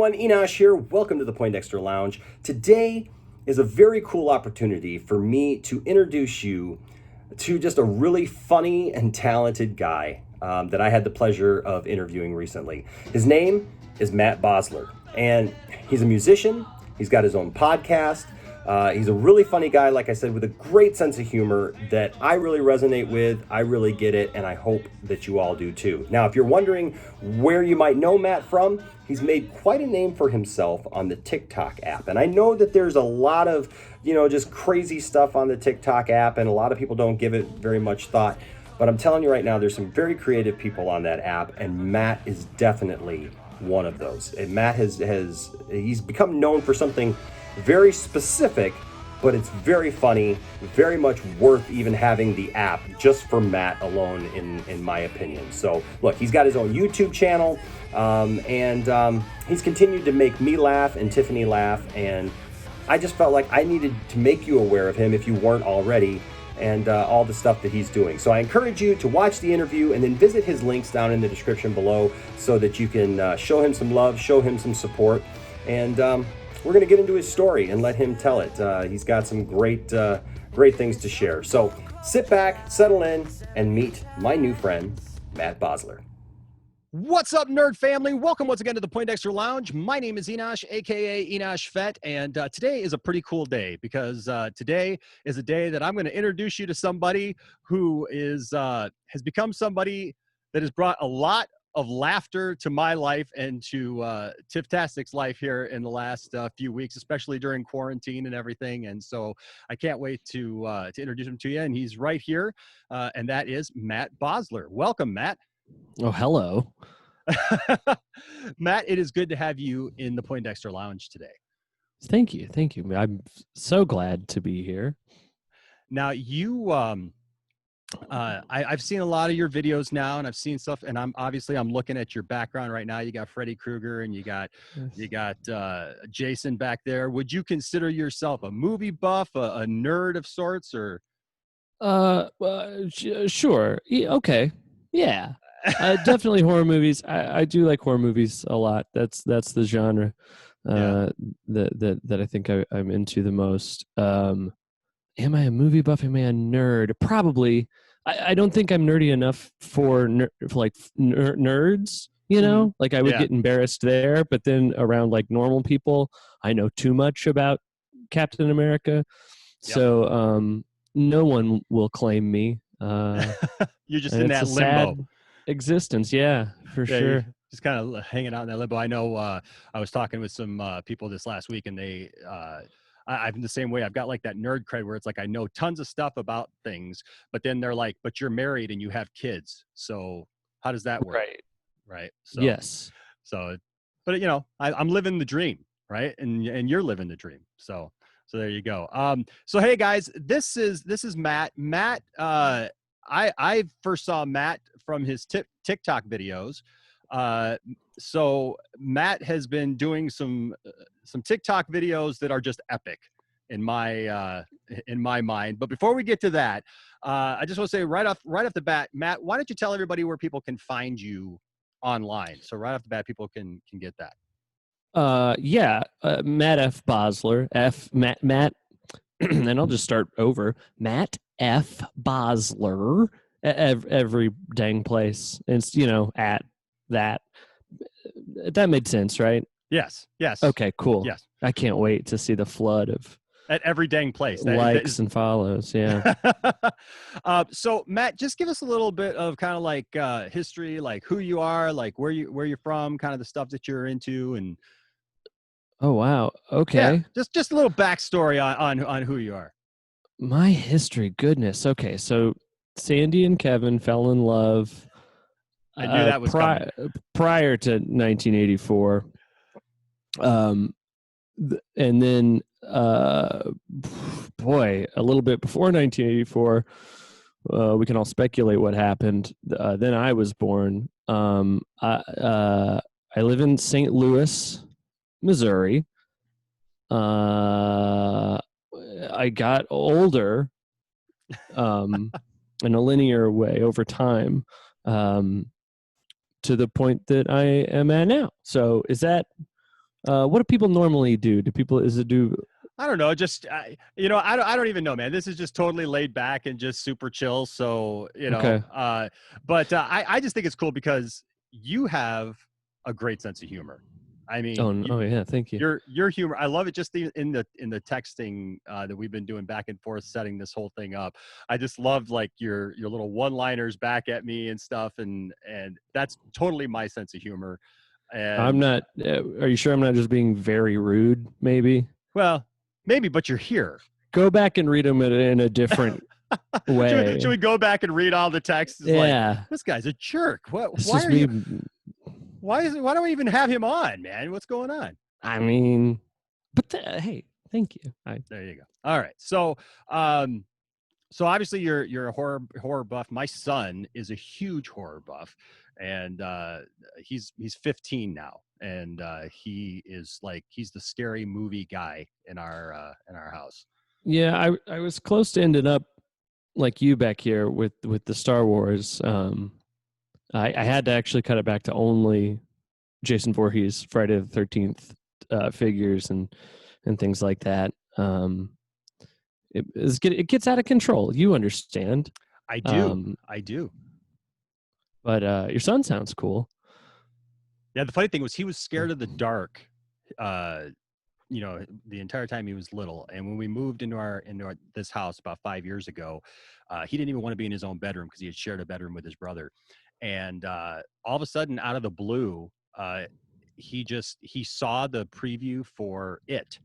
everyone, Enosh here. Welcome to the Poindexter Lounge. Today is a very cool opportunity for me to introduce you to just a really funny and talented guy that I had the pleasure of interviewing recently. His name is Matt Basler, and he's a musician. He's got his own podcast. He's a really funny guy, like I said, with a great sense of humor that I really resonate with. I really get it, and I hope that you all do too. Now, if you're wondering where you might know Matt from, he's made quite a name for himself on the Tick Tock app. And I know that there's a lot of, just crazy stuff on the Tick Tock app, and a lot of people don't give it very much thought. But I'm telling you right now, there's some very creative people on that app, and Matt is definitely one of those. And Matt he's become known for something very specific, but it's very funny, very much worth even having the app just for Matt alone, in my opinion. So look, he's got his own YouTube channel, and he's continued to make me laugh and Tiffany laugh, and I just felt like I needed to make you aware of him if you weren't already, and all the stuff that he's doing. So I encourage you to watch the interview and then visit his links down in the description below so that you can show him some love, show him some support, and we're going to get into his story and let him tell it. He's got some great things to share. So sit back, settle in, and meet my new friend, Matt Basler. What's up, nerd family? Welcome once again to the Poindexter Lounge. My name is Enosh, aka Enosh Fett, and today is a pretty cool day because today is a day that I'm going to introduce you to somebody who has become somebody that has brought a lot of laughter to my life and to Tiff-tastic's life here in the last few weeks, especially during quarantine and everything. And so I can't wait to introduce him to you. And he's right here, and that is Matt Basler. Welcome, Matt. Oh, hello. Matt, it is good to have you in the Poindexter Lounge today. Thank you. I'm so glad to be here. Now, you I've seen a lot of your videos now, and I've seen stuff, and I'm looking at your background right now. You got Freddy Krueger, and you got Jason back there. Would you consider yourself a movie buff, a nerd of sorts, or? Sure. Okay. Yeah. Definitely horror movies. I do like horror movies a lot. That's the genre that I think I'm into the most. Am I a movie buff? Am I a nerd? Probably. I don't think I'm nerdy enough for nerds, Like I would get embarrassed there, but then around like normal people, I know too much about Captain America. Yep. So no one will claim me. You're just in that limbo existence. Yeah, for sure. Just kind of hanging out in that limbo. I know I was talking with some people this last week, and they I'm the same way. I've got like that nerd cred where it's like I know tons of stuff about things, but then they're like, but you're married and you have kids. So how does that work? Right. So, yes. So, but I'm living the dream, right? And you're living the dream. So there you go. So, hey guys, this is Matt. Matt, I first saw Matt from his TikTok videos. So Matt has been doing some TikTok videos that are just epic in my mind. But before we get to that, I just want to say right off the bat, Matt, why don't you tell everybody where people can find you online? So right off the bat, people can get that. Matt F. Basler, Matt, and I'll just start over. Matt F. Basler, every dang place. It's at that. That made sense, right? Yes. Okay, cool. Yes. I can't wait to see the flood of at every dang place. Likes and follows, yeah. So Matt, just give us a little bit of kind of like history, like who you are, like where you're from, kind of the stuff that you're into, and oh wow. Okay. Yeah, just a little backstory on who you are. My history, goodness. Okay, so Sandy and Kevin fell in love. I knew that was prior to 1984. And then, boy, a little bit before 1984, we can all speculate what happened. Then I was born. I live in St. Louis, Missouri. I got older in a linear way over time. To the point that I am at now. So is that What do people normally do? Do I don't know. Just I don't even know, man. This is just totally laid back and just super chill. So okay. but I just think it's cool because you have a great sense of humor. I mean, Oh yeah, thank you. your humor, I love it. Just in the texting that we've been doing back and forth, setting this whole thing up. I just loved like your little one-liners back at me and stuff, and that's totally my sense of humor. I'm And not. Are you sure I'm not just being very rude? Maybe well, maybe, but you're here. go back and read them in a different Should way. we go back and read all the texts? It's like, Yeah, this guy's a jerk. What? it's Why just are me. you? Why don't we even have him on, man? What's going on? I mean, but hey, thank you. There you go. All right. Um, so obviously you're a horror buff. My son is a huge horror buff, and he's 15 now, and he's the scary movie guy in our house. Yeah, I was close to ending up like you back here with the Star Wars. I had to actually cut it back to only Jason Voorhees, Friday the 13th figures and things like that. It gets out of control. You understand. I do. Um, I do. but your son sounds cool. Yeah, the funny thing was he was scared of the dark, the entire time he was little. And when we moved into this house about 5 years ago, he didn't even want to be in his own bedroom because he had shared a bedroom with his brother. And all of a sudden, out of the blue, he saw the preview for It.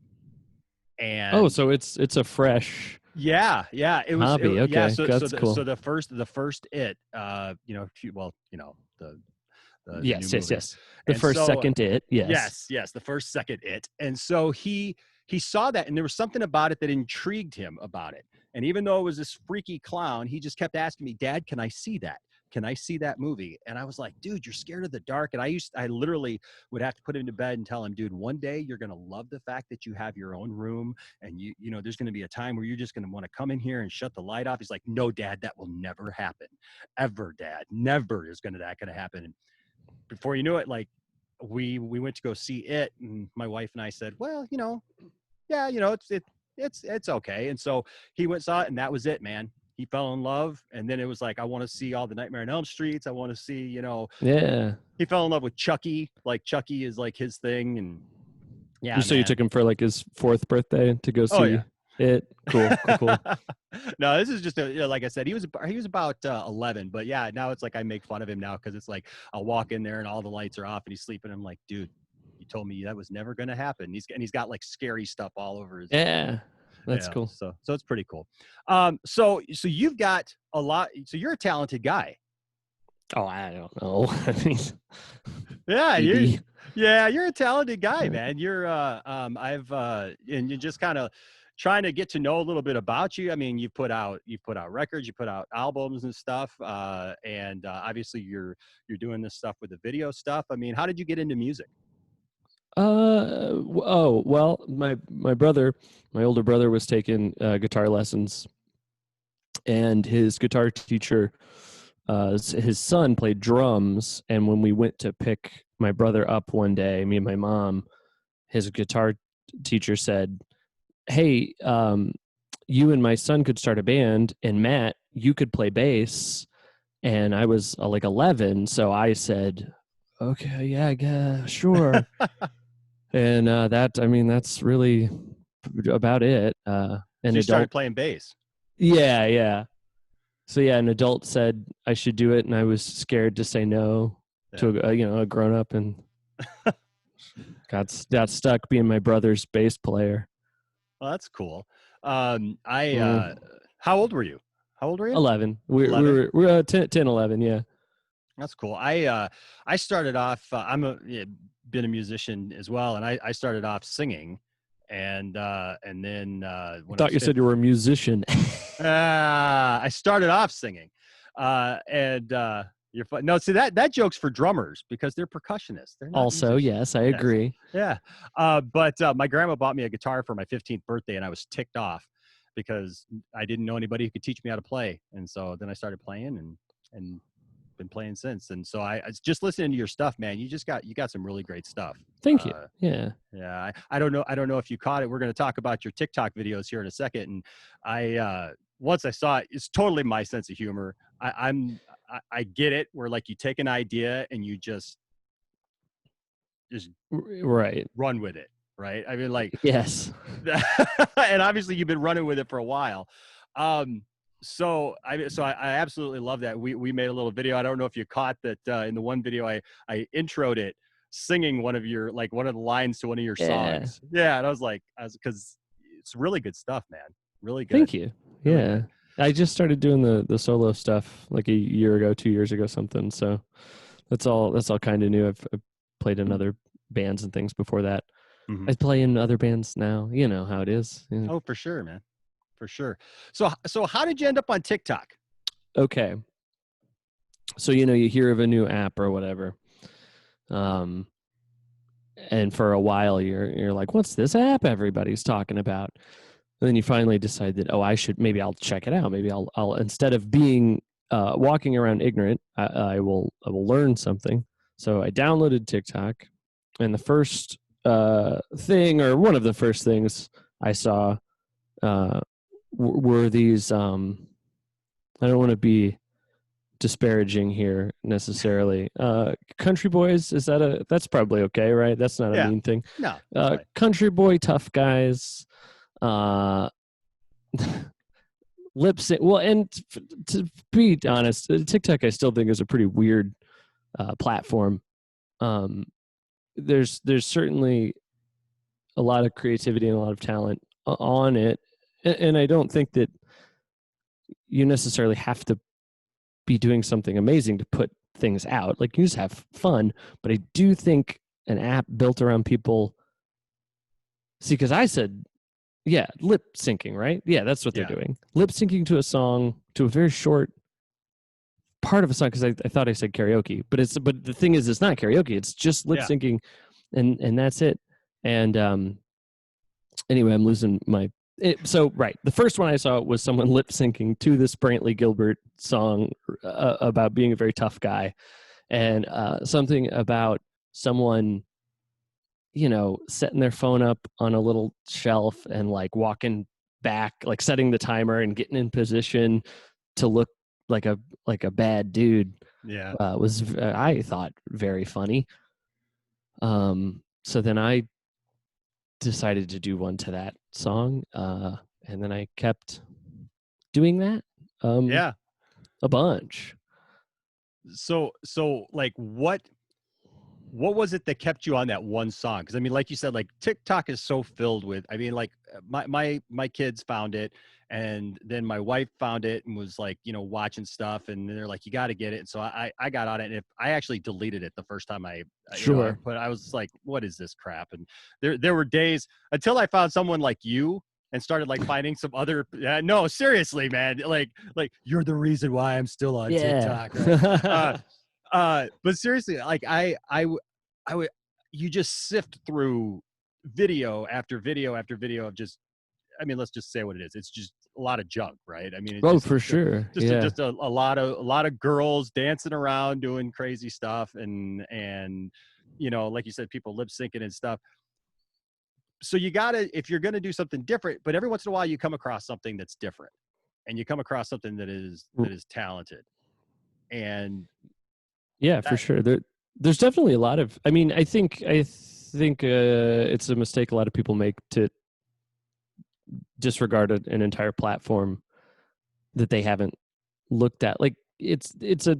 And So it's a fresh yeah, it was hobby. Okay, yeah. that's cool. So the first It, the the new Yes. movie. The And first, so, second, It. Yes. yes, the first, second It. And so he saw that, and there was something about it that intrigued him about it. And even though it was this freaky clown, he just kept asking me, Dad, can I see that? Can I see that movie? And I was like, dude, you're scared of the dark. And I literally would have to put him to bed and tell him, dude, one day you're going to love the fact that you have your own room. And there's going to be a time where you're just going to want to come in here and shut the light off. He's like, no, Dad, that will never happen. Ever, Dad. Never is that going to happen. And before you knew it, like we went to go see It, and my wife and I said, well, yeah, it's okay. And so he went, saw it, and that was it, man. He fell in love, and then it was like, I want to see all the Nightmare on Elm Streets. I want to see, Yeah. he fell in love with Chucky. Like Chucky is like his thing, and yeah. So you took him for like his 4th birthday to go see yeah. It. Cool. No, this is just like I said, he was about 11, but yeah, now it's like I make fun of him now because it's like I'll walk in there and all the lights are off and he's sleeping. I'm like, dude, you told me that was never going to happen. He's got like scary stuff all over his. Yeah, that's cool. So it's pretty cool. So you've got a lot. So you're a talented guy. Oh, I don't know. I mean, yeah, maybe. you're a talented guy, man. You're and you're just kind of trying to get to know a little bit about you. I mean, you've put out records, you put out albums and stuff, and obviously you're doing this stuff with the video stuff. I mean, how did you get into music? Well, my older brother was taking guitar lessons, and his guitar teacher, his son played drums. And when we went to pick my brother up one day, me and my mom, his guitar teacher said, hey, you and my son could start a band, and Matt, you could play bass. And I was like 11, so I said, okay, yeah, I guess, sure. And that's really about it. And so you started playing bass. Yeah. So yeah, an adult said I should do it, and I was scared to say no to a grown up, and got stuck being my brother's bass player. Well, that's cool. How old were you? 11. We're 10, 11. Yeah. That's cool. I started off. Been a musician as well, and I started off singing, and then I thought you said you were a musician. I started off singing, and you're fun. No, see that joke's for drummers because they're percussionists. They're not also musicians. Yes, I agree. Yeah, but my grandma bought me a guitar for my 15th birthday, and I was ticked off because I didn't know anybody who could teach me how to play, and so then I started playing and been playing since. And so I just listening to your stuff, man. You got some really great stuff. Thank you. Yeah. Yeah. I don't know if you caught it. We're going to talk about your TikTok videos here in a second. And once I saw it, it's totally my sense of humor. I get it, where like you take an idea and you just right run with it. Right. I mean, like, yes. And obviously you've been running with it for a while. So I absolutely love that. We made a little video. I don't know if you caught that in the one video I introed it singing one of the lines to one of your songs. Yeah. And I was because it's really good stuff, man. Really good. Thank you. Really yeah. good. I just started doing the solo stuff like a year ago, 2 years ago, something. So that's all kind of new. I've played in other bands and things before that. Mm-hmm. I play in other bands now. You know how it is. Yeah. Oh, for sure, man. For sure. So how did you end up on TikTok? Okay. So, you hear of a new app or whatever. And for a while you're like, what's this app everybody's talking about? And then you finally decide that, maybe I'll check it out. Maybe I'll instead of being walking around ignorant, I will learn something. So I downloaded TikTok, and the first thing, or one of the first things I saw were these I don't want to be disparaging here necessarily. Country boys, that's probably okay, right? That's not a mean thing. No. Country boy tough guys, lip sync. Well, and to be honest, TikTok I still think is a pretty weird platform. There's certainly a lot of creativity and a lot of talent on it, and I don't think that you necessarily have to be doing something amazing to put things out. Like, you just have fun. But I do think an app built around people. See, because I said, yeah, lip syncing, right? Yeah, that's what they're doing. Lip syncing to a song, to a very short part of a song, because I thought I said karaoke, but the thing is, it's not karaoke. It's just lip syncing, and that's it. And anyway, I'm losing my. Right, the first one I saw was someone lip syncing to this Brantley Gilbert song about being a very tough guy, and something about someone, setting their phone up on a little shelf and like walking back, like setting the timer and getting in position to look like a bad dude. Yeah, was I thought very funny. So then I decided to do one to that song, and then I kept doing that a bunch. So like what was it that kept you on that one song? Because I mean, like you said, like TikTok is so filled with, I mean, like my kids found it, and then my wife found it and was like, watching stuff, and they're like, you got to get it. And so I got on it, and I actually deleted it the first time I was like, what is this crap? And there were days until I found someone like you and started like finding some other. No, seriously, man, like you're the reason why I'm still on TikTok. Right? But seriously, like I would, you just sift through video after video after video of just, I mean, let's just say what it is. It's just a lot of junk, right? I mean, sure. Just a lot of girls dancing around doing crazy stuff, and like you said, people lip syncing and stuff. So you gotta, if you're gonna do something different, but every once in a while you come across something that's different, and you come across something that is talented, and for sure. There's definitely a lot of. I mean, I think it's a mistake a lot of people make to disregard an entire platform that they haven't looked at. Like, it's a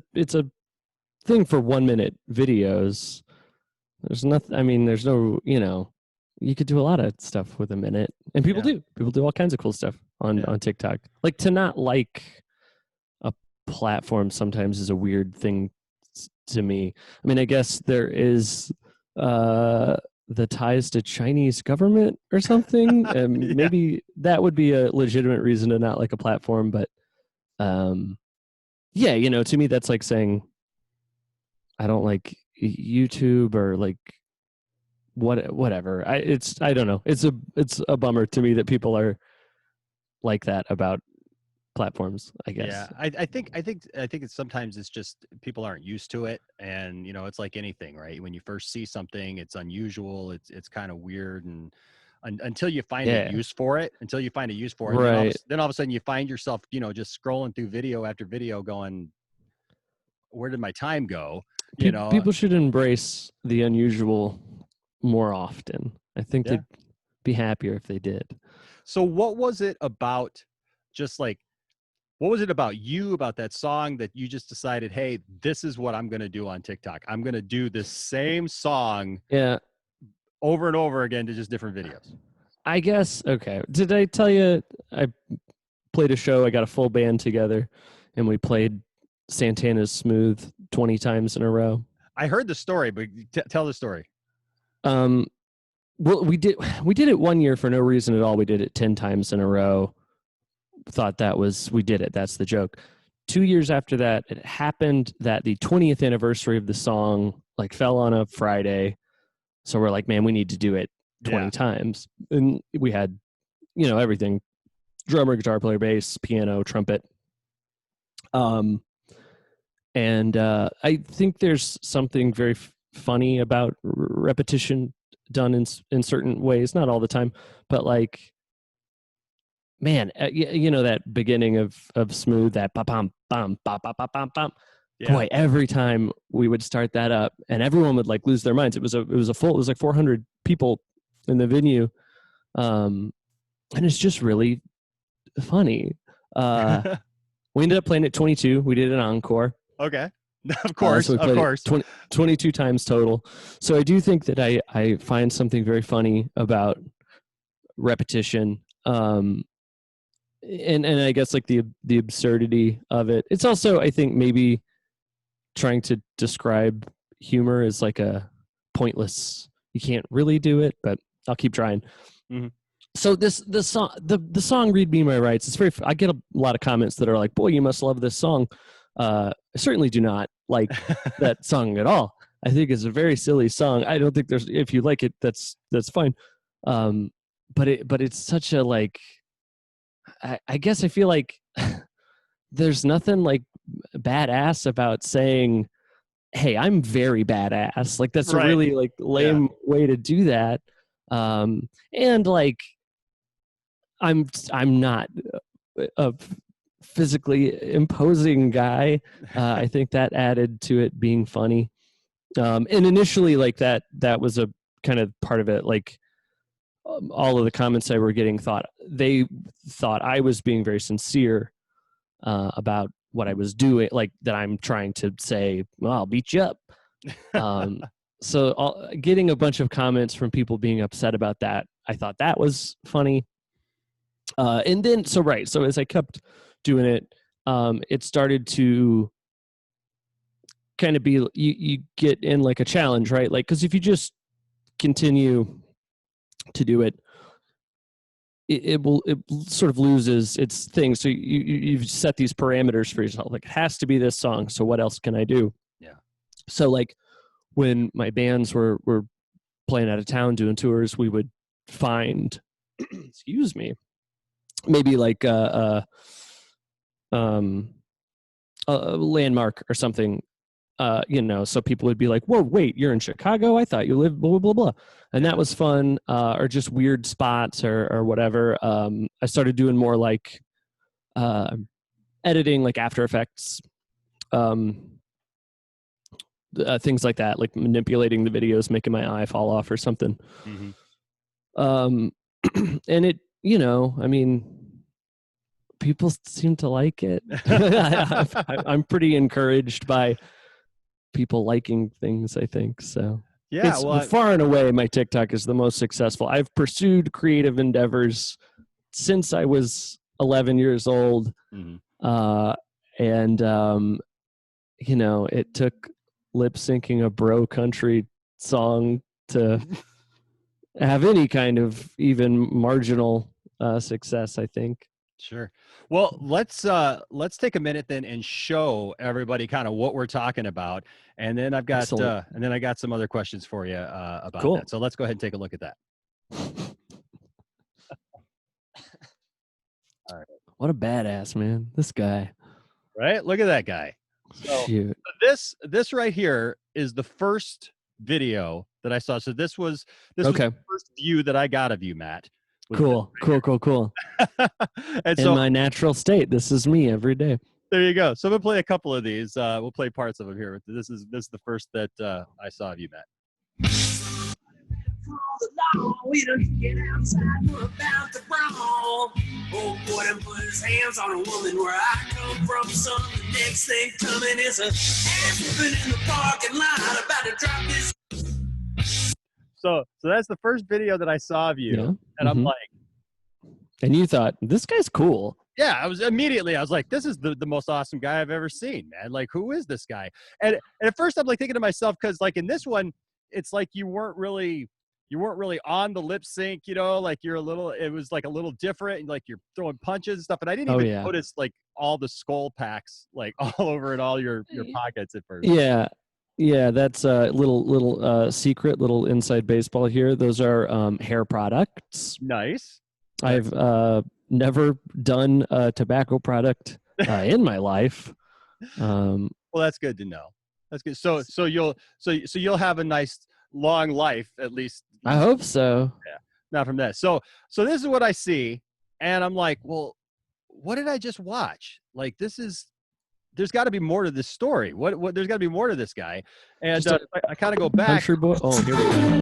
thing for 1 minute videos. There's nothing. I mean, there's no. You could do a lot of stuff with a minute, and people do. People do all kinds of cool stuff on TikTok. Like, to not like a platform sometimes is a weird thing to me. I mean, I guess there is the ties to Chinese government or something. Maybe that would be a legitimate reason to not like a platform. But to me, that's like saying I don't like YouTube, or like whatever. I don't know. It's a bummer to me that people are like that about platforms, I guess. Yeah, I think it's sometimes it's just people aren't used to it, and it's like anything, right? When you first see something, it's unusual, it's kind of weird, and until you find a Yeah. use for it, and Right. then all of a sudden you find yourself, just scrolling through video after video, going, where did my time go? People should embrace the unusual more often. I think Yeah. they'd be happier if they did. So what was it about, just like, what was it about you, about that song, that you just decided, hey, this is what I'm going to do on TikTok? I'm going to do this same song Yeah. over and over again to just different videos. I guess, okay. Did I tell you I played a show? I got a full band together and we played Santana's Smooth 20 times in a row. I heard the story, but tell the story. Well, we did it one year for no reason at all. We did it 10 times in a row. Thought we did it. That's the joke. 2 years after that, it happened that the 20th anniversary of the song like fell on a Friday. So we're like, man, we need to do it 20 times. And we had, everything: drummer, guitar player, bass, piano, trumpet. And I think there's something very funny about repetition done in certain ways, not all the time, but like, man, that beginning of Smooth, that ba bam bam ba ba ba bam bam. Boy, every time we would start that up, and everyone would like lose their minds. It was like 400 people in the venue, and it's just really funny. We ended up playing it 22. We did an encore. Okay. Of course, so we played it 22 times total. So I do think that I find something very funny about repetition. And I guess like the absurdity of it. It's also, I think, maybe trying to describe humor is like a pointless. You can't really do it, but I'll keep trying. Mm-hmm. So the song "Read Me My Rights." It's very. I get a lot of comments that are like, "Boy, you must love this song." I certainly do not like that song at all. I think it's a very silly song. I don't think there's. If you like it, that's fine. But it's such a like. I guess I feel like there's nothing like badass about saying, "Hey, I'm very badass." Like that's a really like lame way to do that. And like I'm not a physically imposing guy. I think that added to it being funny. And initially, like that was a kind of part of it. Like all of the comments I were getting thought I was being very sincere about what I was doing, like that I'm trying to say, well, I'll beat you up. So getting a bunch of comments from people being upset about that, I thought that was funny. And then, so as I kept doing it, it started to kind of be, you get in like a challenge, right? Like, because if you just continue to do it, it sort of loses its thing. So you've set these parameters for yourself. Like, it has to be this song. So what else can I do? Yeah. So like when my bands were playing out of town doing tours, we would find, excuse me, maybe like a landmark or something, so people would be like, whoa, wait, you're in Chicago? I thought you lived blah, blah, blah. And that was fun, or just weird spots or whatever. I started doing more like editing, like After Effects, things like that, like manipulating the videos, making my eye fall off or something. Mm-hmm. And it, I mean, people seem to like it. I'm pretty encouraged by people liking things, I think. So yeah, it's far and away my TikTok is the most successful. I've pursued creative endeavors since I was 11 years old. Mm-hmm. And it took lip syncing a bro country song to have any kind of even marginal success, I think. Sure. Well, let's take a minute then and show everybody kind of what we're talking about, and then I got some other questions for you about that. So let's go ahead and take a look at that. All right. What a badass, man. This guy. Right? Look at that guy. So Shoot. this right here is the first video that I saw. So this was Okay. the first view that I got of you, Matt. was Cool. And In so my natural state, this is me every day. there you go. So I'm gonna play a couple of these. We'll play parts of them here. This is the first that I saw of you, Matt. We don't get outside, we're about to brawl. Old boy done put his hands on a woman where I come from, son. The next thing coming is a ass whooping in the parking lot, about to drop this. So that's the first video that I saw of you, Yeah. and I'm like, And you thought, this guy's cool. yeah, I was like, this is the most awesome guy I've ever seen, man. Like, who is this guy? And at first I'm like thinking to myself, because like in this one, it's like you weren't really on the lip sync, you know, like it was like a little different, and like you're throwing punches and stuff. And I didn't even notice like all the skull packs like all over in all your pockets at first. Yeah. Yeah, that's a little secret, little inside baseball here. Those are hair products. Nice. I've never done a tobacco product in my life. Well, that's good to know. That's good. So you'll have a nice long life, at least. I hope so. Yeah. Not from that. So this is what I see, and I'm like, well, what did I just watch? Like, there's got to be more to this story. What there's got to be more to this guy. And I kind of go back. Country boy. Oh, here we go.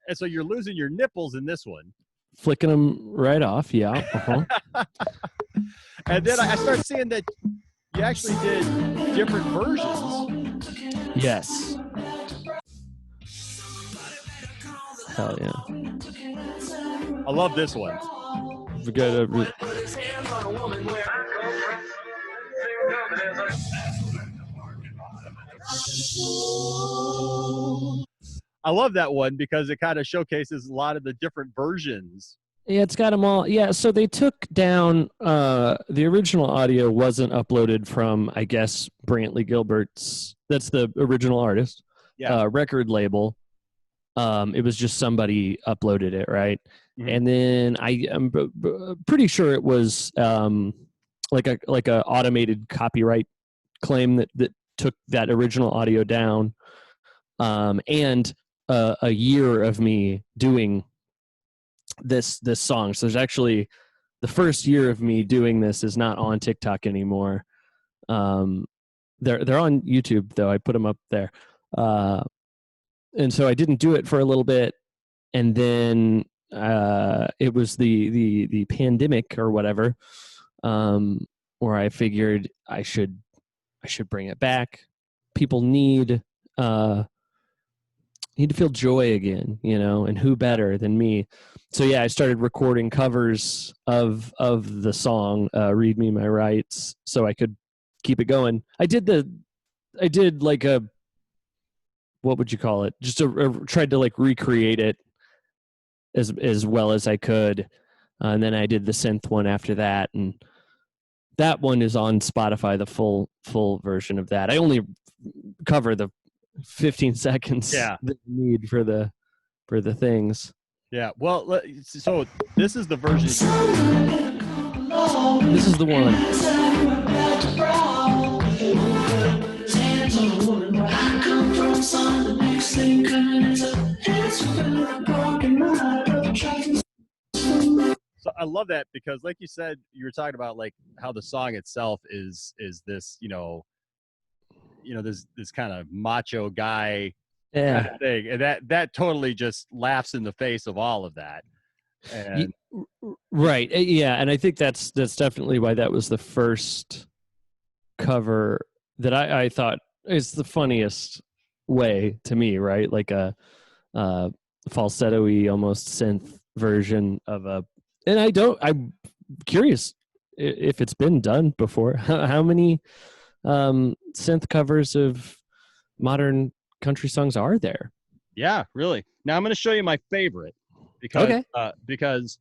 And so you're losing your nipples in this one. Flicking them right off. Yeah. Uh-huh. And then I start seeing that you actually did different versions. Yes. Hell yeah. I love this one. We got I love that one because it kind of showcases a lot of the different versions. Yeah, it's got them all. Yeah, so they took down the original audio wasn't uploaded from, I guess, Brantley Gilbert's. That's the original artist. Yeah. Record label. It was just somebody uploaded it, right? Mm-hmm. And then I'm pretty sure it was like a automated copyright claim that took that original audio down, and a year of me doing this song. So there's actually the first year of me doing this is not on TikTok anymore. They're on YouTube though. I put them up there. And so I didn't do it for a little bit, and then it was the pandemic or whatever, where I figured I should bring it back. People need to feel joy again, you know, and who better than me? So yeah, I started recording covers of the song "Read Me My Rights" so I could keep it going. I did like a, what would you call it? Just tried to like recreate it as well as I could, and then I did the synth one after that, and that one is on Spotify, the full version of that. I only cover the 15 seconds that you need for the things. Yeah. Well, so this is the version. This is the one. So I love that because, like you said, you were talking about like how the song itself is this, you know, this kind of macho guy kind of thing, and that totally just laughs in the face of all of that. And right, yeah, and I think that's definitely why that was the first cover that I thought is the funniest way to me, right? Like a falsetto-y, almost synth version of a. And I'm curious if it's been done before. How many synth covers of modern country songs are there? Yeah, really. Now I'm going to show you my favorite because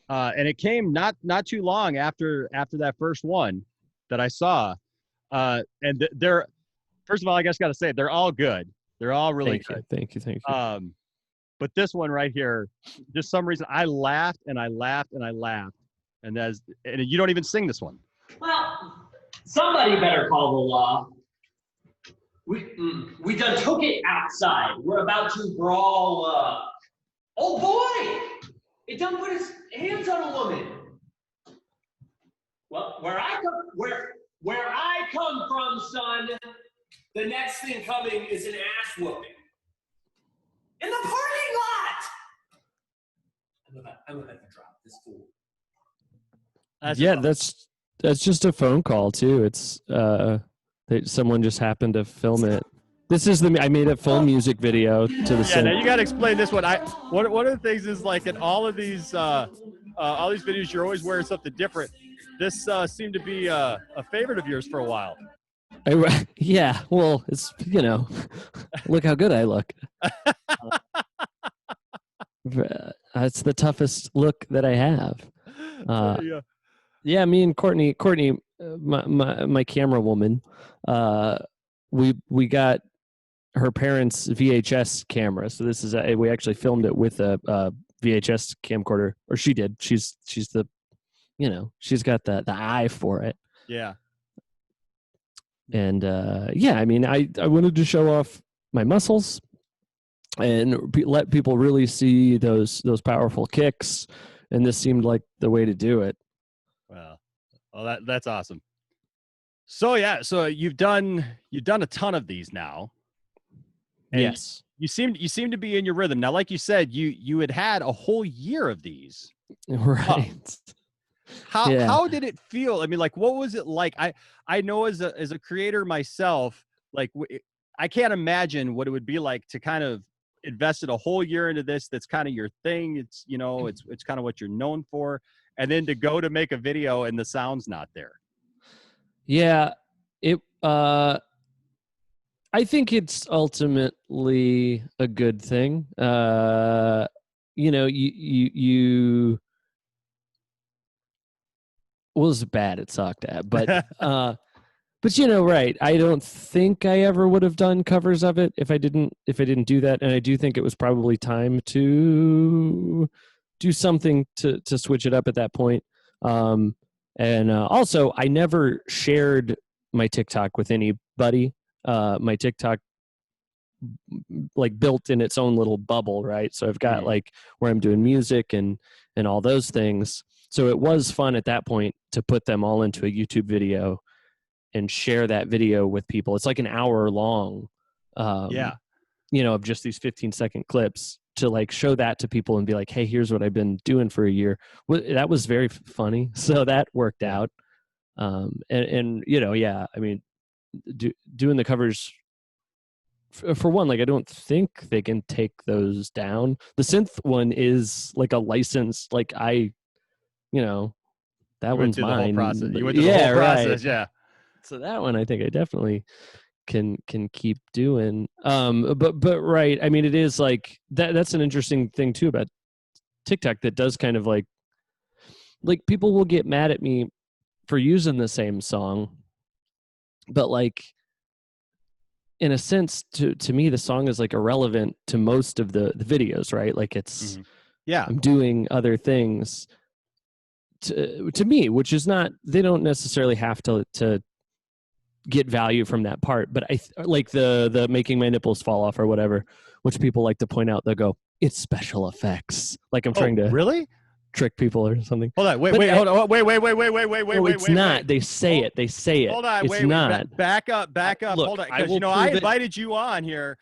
and it came not too long after that first one. that I saw, and they're first of all, I guess got to say they're all good. They're all really good. Thank you. But this one right here, just some reason I laughed and I laughed and I laughed, and you don't even sing this one. Well, somebody better call the law. We done took it outside. We're about to brawl. Oh boy! It done put his hands on a woman. Well, where I come from, son, the next thing coming is an ass whooping. In the parking lot! I'm about to drop this fool. That's just a phone call too. It's someone just happened to film it. This is I made a full music video to the Yeah, now you got to explain this one. One of the things is like in all these videos, you're always wearing something different. This seemed to be a favorite of yours for a while. Yeah, well, it's look how good I look. It's the toughest look that I have. Yeah, me and Courtney, my camera woman, we got her parents' VHS camera. So this is we actually filmed it with a VHS camcorder, or she did. She's the, she's got the eye for it. Yeah. And I mean, I wanted to show off my muscles and let people really see those powerful kicks, and this seemed like the way to do it. Wow. Well, that's awesome. So yeah, so you've done a ton of these now. And yes. You seem to be in your rhythm. Now, like you said, you had a whole year of these. Right. How did it feel? I mean, like, what was it like? I know as a creator myself, like I can't imagine what it would be like to kind of invested a whole year into this. That's kind of your thing. It's, it's kind of what you're known for. And then to go to make a video and the sound's not there. Yeah. I think it's ultimately a good thing. You was bad. It sucked at, but, right. I don't think I ever would have done covers of it if I didn't do that. And I do think it was probably time to do something to switch it up at that point. And also I never shared my TikTok with anybody. My TikTok like built in its own little bubble, right? So I've got like where I'm doing music and all those things. So it was fun at that point to put them all into a YouTube video and share that video with people. It's like an hour long, of just these 15-second clips to like show that to people and be like, hey, here's what I've been doing for a year. That was very funny. So that worked out. I mean, doing the covers for one, like I don't think they can take those down. The synth one is like a license, like that one's mine. You went through the whole process, yeah. So that one, I think I definitely can keep doing. But right, I mean, it is like that's an interesting thing too about TikTok that does kind of like people will get mad at me for using the same song, but like in a sense to me the song is like irrelevant to most of the videos, right? Like it's I'm doing other things to me, which is not, they don't necessarily have to get value from that part, but I like the making my nipples fall off or whatever, which people like to point out. They'll go, it's special effects, like I'm trying to really trick people or something. Hold on, wait, hold on, wait. It's not. They say it. Hold on, it's not. Back up. Look, Hold on, because I invited you on here.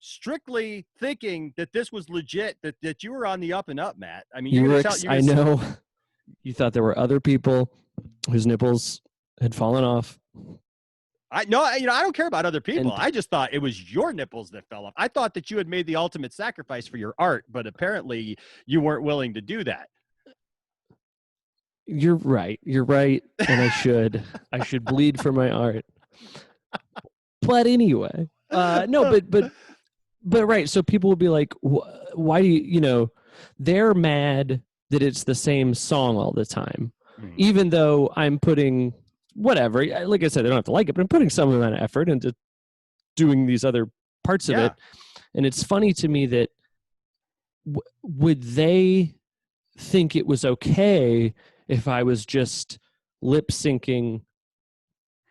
Strictly thinking that this was legit, that you were on the up and up, Matt. I mean, I know. You thought there were other people whose nipples had fallen off. I don't care about other people. I just thought it was your nipples that fell off. I thought that you had made the ultimate sacrifice for your art, but apparently you weren't willing to do that. You're right. And I should bleed for my art. But anyway, no, but right. So people will be like, why do you, they're mad that it's the same song all the time. even though I'm putting whatever, like I said, I don't have to like it, but I'm putting some amount of effort into doing these other parts of it. And it's funny to me that would they think it was okay if I was just lip syncing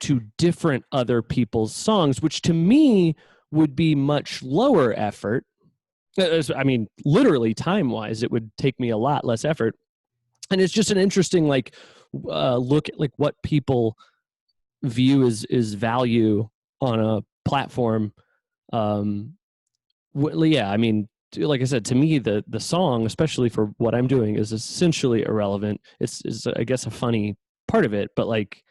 to different other people's songs, which to me would be much lower effort. I mean, literally time wise, it would take me a lot less effort. And it's just an interesting look at like what people view is value on a platform. Yeah, I mean, like I said, to me, the song, especially for what I'm doing, is essentially irrelevant. It's I guess a funny part of it, but like,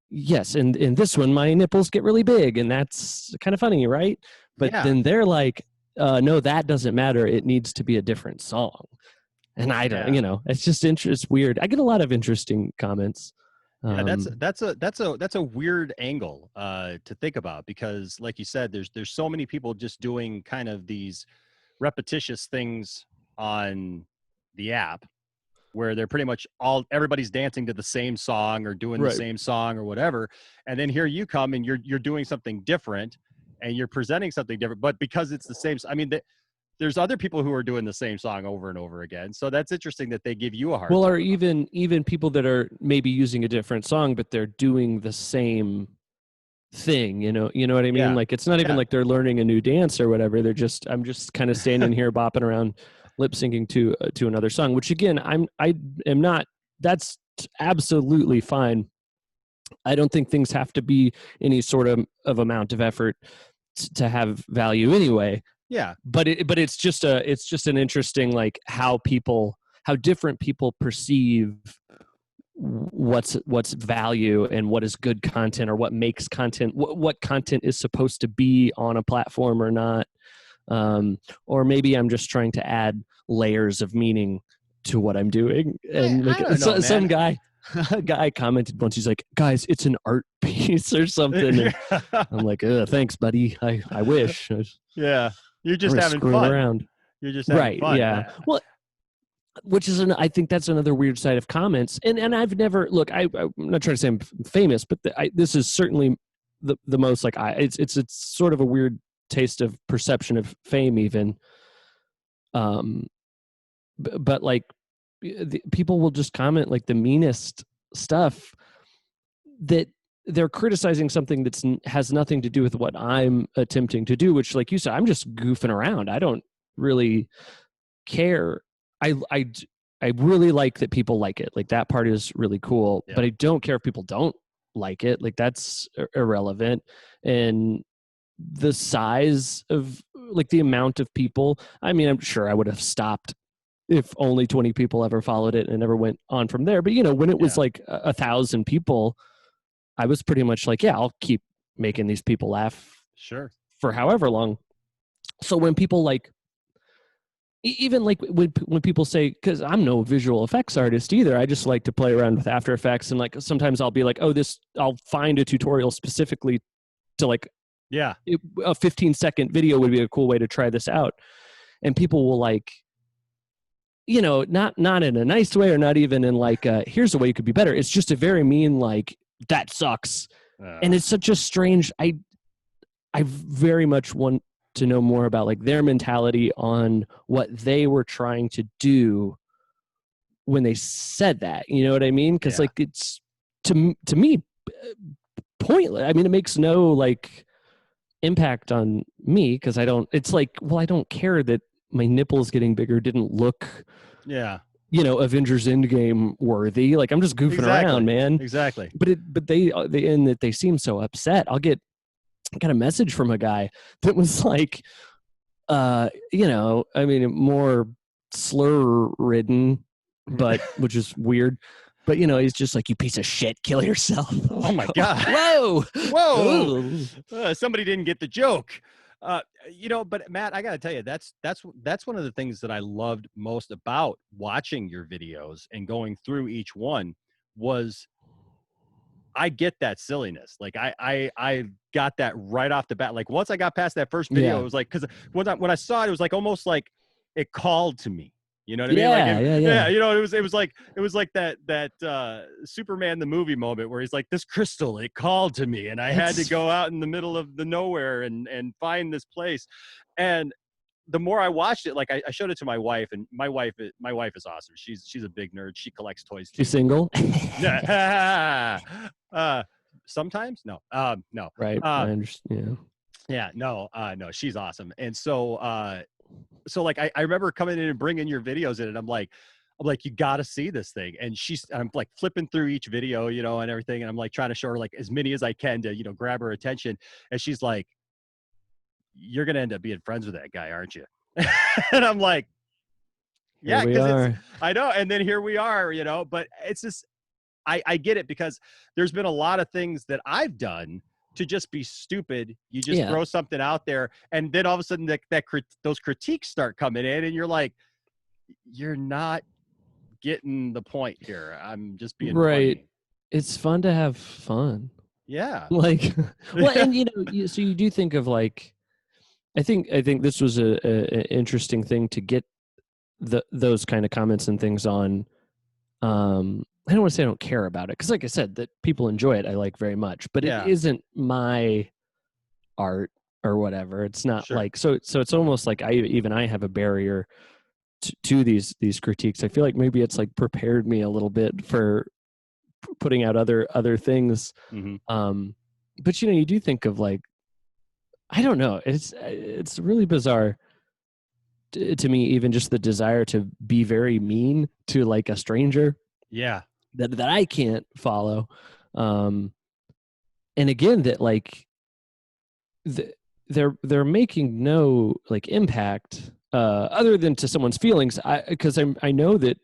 yes, and in this one, my nipples get really big, and that's kind of funny, right? But then they're like, no, that doesn't matter. It needs to be a different song. And I don't, it's just it's weird. I get a lot of interesting comments. Yeah, that's a weird angle to think about, because like you said, there's so many people just doing kind of these repetitious things on the app where they're pretty much everybody's dancing to the same song or doing the same song or whatever. And then here you come and you're doing something different and you're presenting something different, but because it's the same, I mean, there's other people who are doing the same song over and over again. So that's interesting that they give you a hard time. Or even people that are maybe using a different song, but they're doing the same thing, you know what I mean? Yeah. Like, it's not even like they're learning a new dance or whatever. I'm just kind of standing here bopping around lip syncing to another song, which again, I am not, that's absolutely fine. I don't think things have to be any sort of amount of effort to have value anyway. Yeah. But it's just an interesting, like, how different people perceive what's value and what is good content, or what makes content, what content is supposed to be on a platform or not. Or maybe I'm just trying to add layers of meaning to what I'm doing. And some guy commented once, he's like, guys, it's an art piece or something. And I'm like, thanks, buddy. I wish. Yeah. You're just having fun. Around. You're just having fun. Yeah. Well, which is I think that's another weird side of comments. And I've never, look, I'm not trying to say I'm famous, but this is certainly the most, like, it's sort of a weird taste of perception of fame even. But like, people will just comment like the meanest stuff, that they're criticizing something that has nothing to do with what I'm attempting to do, which, like you said, I'm just goofing around. I don't really care. I really like that people like it. Like, that part is really cool, but I don't care if people don't like it. Like, that's irrelevant. And the size of, like, the amount of people, I mean, I'm sure I would have stopped if only 20 people ever followed it and never went on from there. But, when it was like 1,000 people, I was pretty much like, yeah, I'll keep making these people laugh for however long. So when people like, even like when people say, because I'm no visual effects artist either, I just like to play around with After Effects, and like sometimes I'll be like, I'll find a tutorial specifically to, like, a 15-second video would be a cool way to try this out. And people will, like, not in a nice way, or not even in like, here's a way you could be better. It's just a very mean, like, that sucks. And it's such a strange, I very much want to know more about, like, their mentality on what they were trying to do when they said that, you know what I mean? Because like, it's to me pointless. I mean, it makes no, like, impact on me, because it's like, well, I don't care that my nipples getting bigger didn't look Avengers Endgame worthy. Like, I'm just goofing around, man. Exactly. But they in that they seem so upset. I got a message from a guy that was like, I mean, more slur ridden, but which is weird. But he's just like, you piece of shit, kill yourself. Oh my God. Whoa. Somebody didn't get the joke. But Matt, I got to tell you, that's one of the things that I loved most about watching your videos and going through each one was, I get that silliness. Like, I got that right off the bat. Like, once I got past that first video, it was like, because when I saw it, it was like almost like it called to me. You know what I mean? Like, Yeah. you know, it was like that Superman the movie moment where he's like, this crystal, it called to me, and I had to go out in the middle of the nowhere and find this place. And the more I watched it, like I showed it to my wife, and my wife is awesome. She's a big nerd. She collects toys. She's single. Sometimes no, no. Right. I understand. Yeah, no, she's awesome. And so like I remember coming in and bringing your videos in, and I'm like, you got to see this thing. And I'm like flipping through each video, you know, and everything. And I'm like trying to show her like as many as I can to, you know, grab her attention. And she's like, you're going to end up being friends with that guy, aren't you? And I'm like, yeah, because I know. And then here we are, you know, but it's just, I get it, because there's been a lot of things that I've done to just be stupid. You just throw something out there, and then all of a sudden those critiques start coming in, and you're like, you're not getting the point here. I'm just being funny. It's fun to have fun. Yeah. Like, well, and you know, so you do think of like, I think this was a interesting thing to get those kind of comments and things on. I don't want to say I don't care about it, because like I said, that people enjoy it, I like very much, but it isn't my art or whatever. It's not like, so it's almost like I have a barrier to these critiques. I feel like maybe it's like prepared me a little bit for putting out other things. Mm-hmm. But you know, you do think of like, I don't know, it's really bizarre to me, even just the desire to be very mean to like a stranger. Yeah. That I can't follow. And again, that like they're making no like impact other than to someone's feelings. Because I know that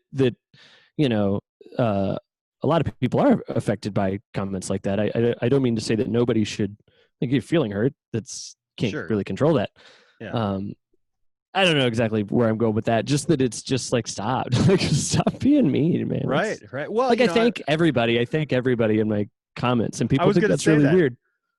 you know, a lot of people are affected by comments like that. I don't mean to say that nobody should, like, if you're feeling hurt, can't really control that. Yeah. I don't know exactly where I'm going with that. Just that it's just like, stop. Like, stop being mean, man. Right. Well, like, I thank everybody in my comments, and people think that's really weird.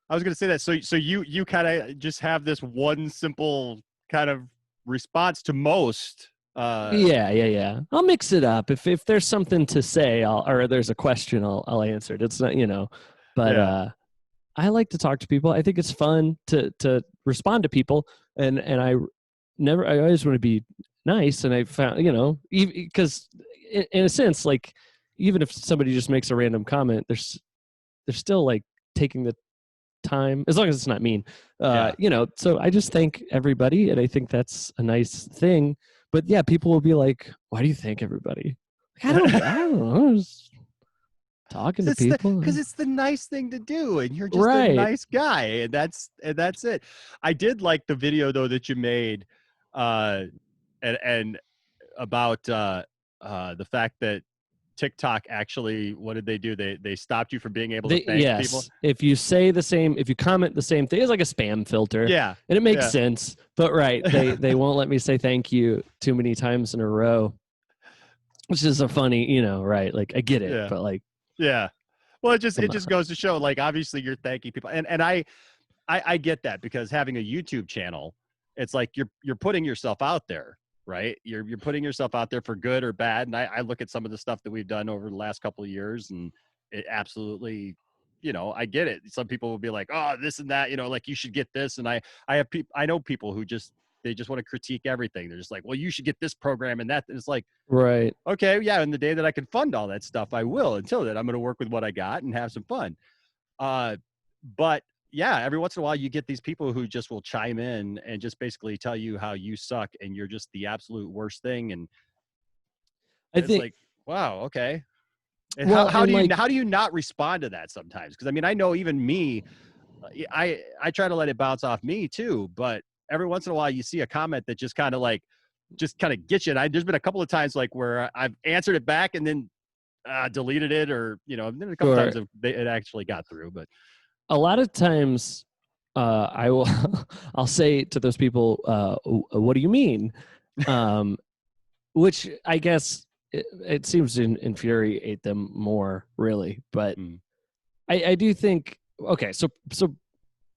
I was going to say that. So you kind of just have this one simple kind of response to most. Yeah. I'll mix it up. If there's something to say, or there's a question, I'll answer it. It's not, you know, but I like to talk to people. I think it's fun to respond to people, and I always want to be nice. And I found, you know, because in a sense, like, even if somebody just makes a random comment, they're still like taking the time, as long as it's not mean, you know. So I just thank everybody, and I think that's a nice thing. But yeah, people will be like, why do you thank everybody? Like, I don't know. Just talking to people, because it's the nice thing to do, and you're just a nice guy, and that's it. I did like the video though that you made, and about the fact that Tick Tock actually, what did they do? They stopped you from being able to thank people. If you say the same, if you comment the same thing, it's like a spam filter. Yeah, and it makes sense. But they won't let me say thank you too many times in a row, which is a funny, you know, right? Like, I get it, but like, well, it just goes to show, like, obviously you're thanking people, and I get that, because having a YouTube channel, it's like you're putting yourself out there. Right. You're putting yourself out there for good or bad. And I look at some of the stuff that we've done over the last couple of years, and it absolutely, you know, I get it. Some people will be like, oh, this and that, you know, like, you should get this. And I know people who they just want to critique everything. They're just like, well, you should get this program and that. And it's like, right. Okay. Yeah. And the day that I can fund all that stuff, I will. Until then, I'm going to work with what I got and have some fun. But yeah, every once in a while you get these people who just will chime in and just basically tell you how you suck and you're just the absolute worst thing. And I think, like, wow, okay. And how do you not respond to that sometimes? Because I mean, I know even me, I try to let it bounce off me too, but every once in a while you see a comment that just kind of gets you. And there's been a couple of times like where I've answered it back and then deleted it, or, you know, then a couple times it actually got through. But a lot of times I'll say to those people, what do you mean? Which I guess it seems to infuriate them more, really. But I do think, okay, so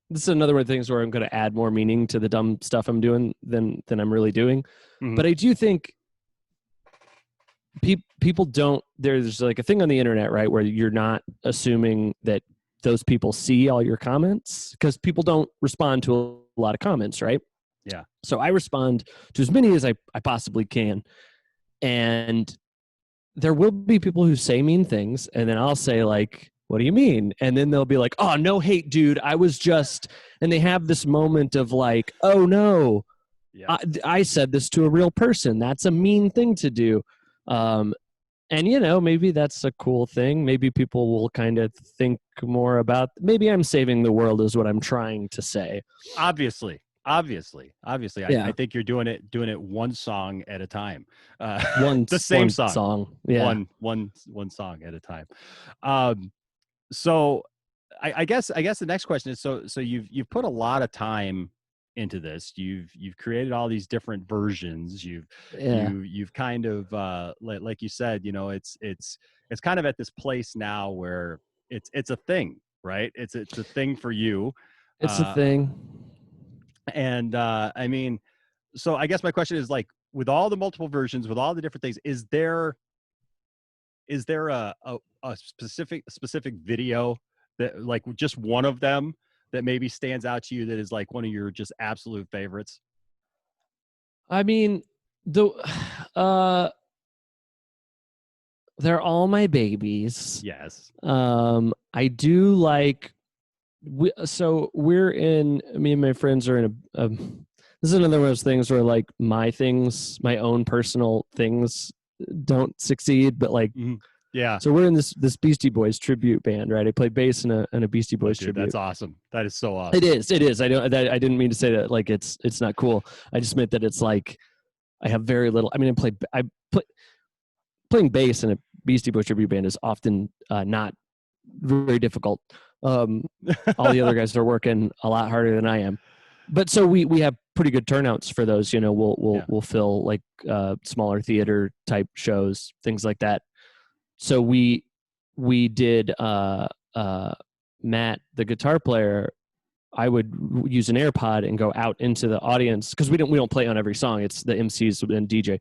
this is another one of the things where I'm going to add more meaning to the dumb stuff I'm doing than I'm really doing. Mm-hmm. But I do think people don't. There's like a thing on the internet, right, where you're not assuming that those people see all your comments because people don't respond to a lot of comments, right? Yeah. So I respond to as many as I possibly can, and there will be people who say mean things, and then I'll say like, what do you mean? And then they'll be like, oh, no hate, dude. I was just, and they have this moment of like, oh no, Yeah. I said this to a real person. That's a mean thing to do. And maybe that's a cool thing. Maybe people will kind of think more about, maybe I'm saving the world is what I'm trying to say. Obviously. Yeah. I think you're doing it one song at a time. One the same one song. Yeah. One song at a time. So I guess the next question is, so you've put a lot of time into this. You've created all these different versions. You've kind of like you said, it's kind of at this place now where it's a thing, right? It's a thing for you. It's a thing. And I mean, so I guess my question is, like, with all the multiple versions, with all the different things, is there a specific video that, like, just one of them that maybe stands out to you that is like one of your just absolute favorites? I mean, they're all my babies. Yes. I do like. We're in. Me and my friends are in a. This is another one of those things where like my own personal things, don't succeed, but like. Mm-hmm. Yeah. So we're in this Beastie Boys tribute band, right? I play bass in a Beastie Boys tribute. That's awesome. That is so awesome. It is. I didn't mean to say that like it's not cool. I just meant that it's like I have very little. I mean, playing bass in a Beastie Boys tribute band is often not very difficult. All the other guys are working a lot harder than I am, but so we have pretty good turnouts for those. We'll fill like smaller theater type shows, things like that. So we did Matt, the guitar player. I would use an AirPod and go out into the audience because we don't play on every song. It's the MCs and DJ.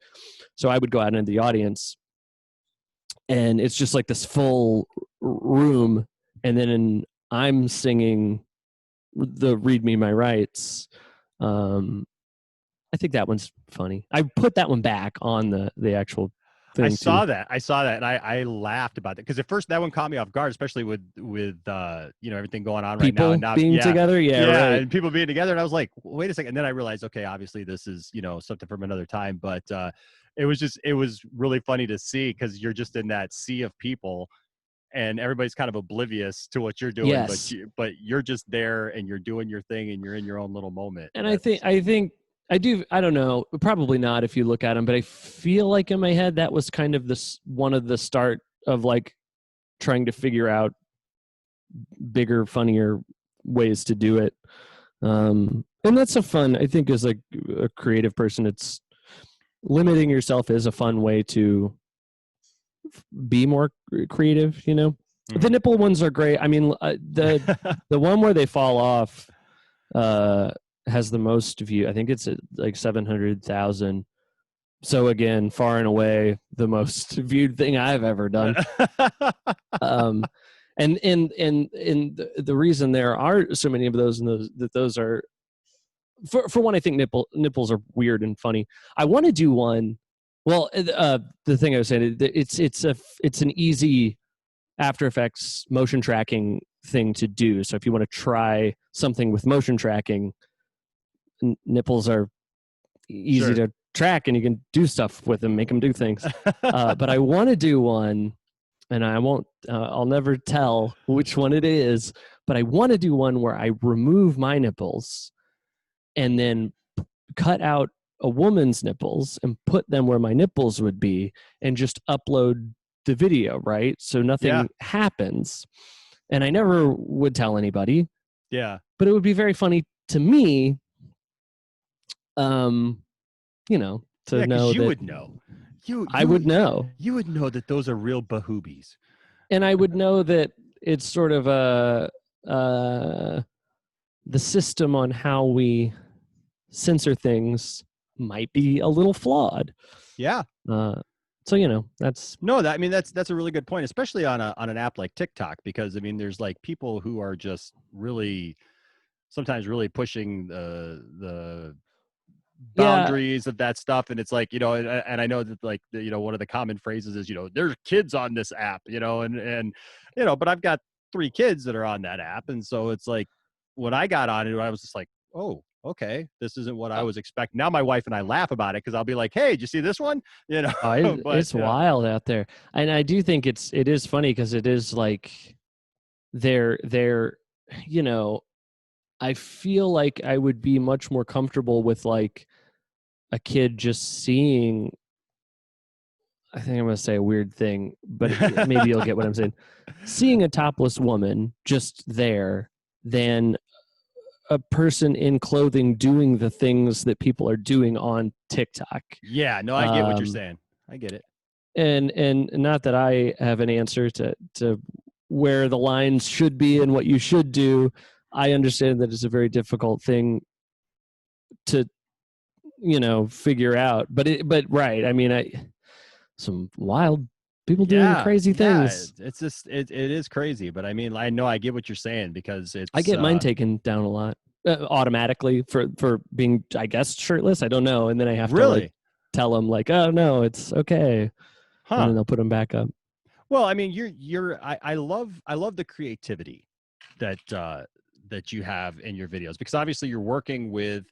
So I would go out into the audience, and it's just like this full room, and then I'm singing the "Read Me My Rights." I think that one's funny. I put that one back on the actual. I saw that, and I laughed about that because at first that one caught me off guard, especially with everything going on right now. And now being together, right. And people being together, and I was like, wait a second. And then I realized, okay, obviously this is something from another time, but it was really funny to see because you're just in that sea of people, and everybody's kind of oblivious to what you're doing, yes. but you're just there and you're doing your thing and you're in your own little moment. And I think. I don't know, probably not if you look at them, but I feel like in my head that was kind of one of the start of like trying to figure out bigger, funnier ways to do it. And that's a fun, I think, as a creative person, it's limiting yourself is a fun way to be more creative, Mm-hmm. The nipple ones are great. I mean, the one where they fall off, has the most view. I think it's like 700,000. So again, far and away the most viewed thing I've ever done. And the reason there are so many of those and those are for one, I think nipples are weird and funny. I want to do one. Well, the thing I was saying, it's an easy After Effects motion tracking thing to do. So if you want to try something with motion tracking, nipples are easy to track and you can do stuff with them, make them do things. But I want to do one, and I'll never tell which one it is, but I want to do one where I remove my nipples and then cut out a woman's nipples and put them where my nipples would be and just upload the video, right? So nothing happens. And I never would tell anybody. Yeah. But it would be very funny to me, to know you that would know. I would know. You would know that those are real bahoobies. And I would know that it's sort of the system on how we censor things might be a little flawed. Yeah. So, you know, that's No, I mean that's a really good point, especially on an app like TikTok, because I mean there's like people who are just really sometimes really pushing the yeah. boundaries of that stuff, and it's like, you know, and I know that like you know, one of the common phrases is, you know, there's kids on this app, you know, and you know, but I've got 3 kids that are on that app, and so it's like when I got on it, I was just like, oh, okay, this isn't what I was expecting. Now my wife and I laugh about it because I'll be like, hey, did you see this one? You know, but It's wild out there. And I do think it is funny because it is like they're, you know, I feel like I would be much more comfortable with like a kid just seeing, I think I'm going to say a weird thing, but maybe you'll get what I'm saying. Seeing a topless woman just there than a person in clothing doing the things that people are doing on TikTok. yeah, no, I get what you're saying. I get it. And not that I have an answer to where the lines should be and what you should do. I understand that it's a very difficult thing to, you know, figure out. But right, I mean, some wild people doing crazy things. It's just it is crazy, but I mean, I know I get what you're saying because it's I get mine taken down a lot automatically for being, I guess, shirtless. I don't know, and then I have to like tell them like, oh no, it's okay, and then they'll put them back up. Well, I mean, I love the creativity that that you have in your videos, because obviously you're working with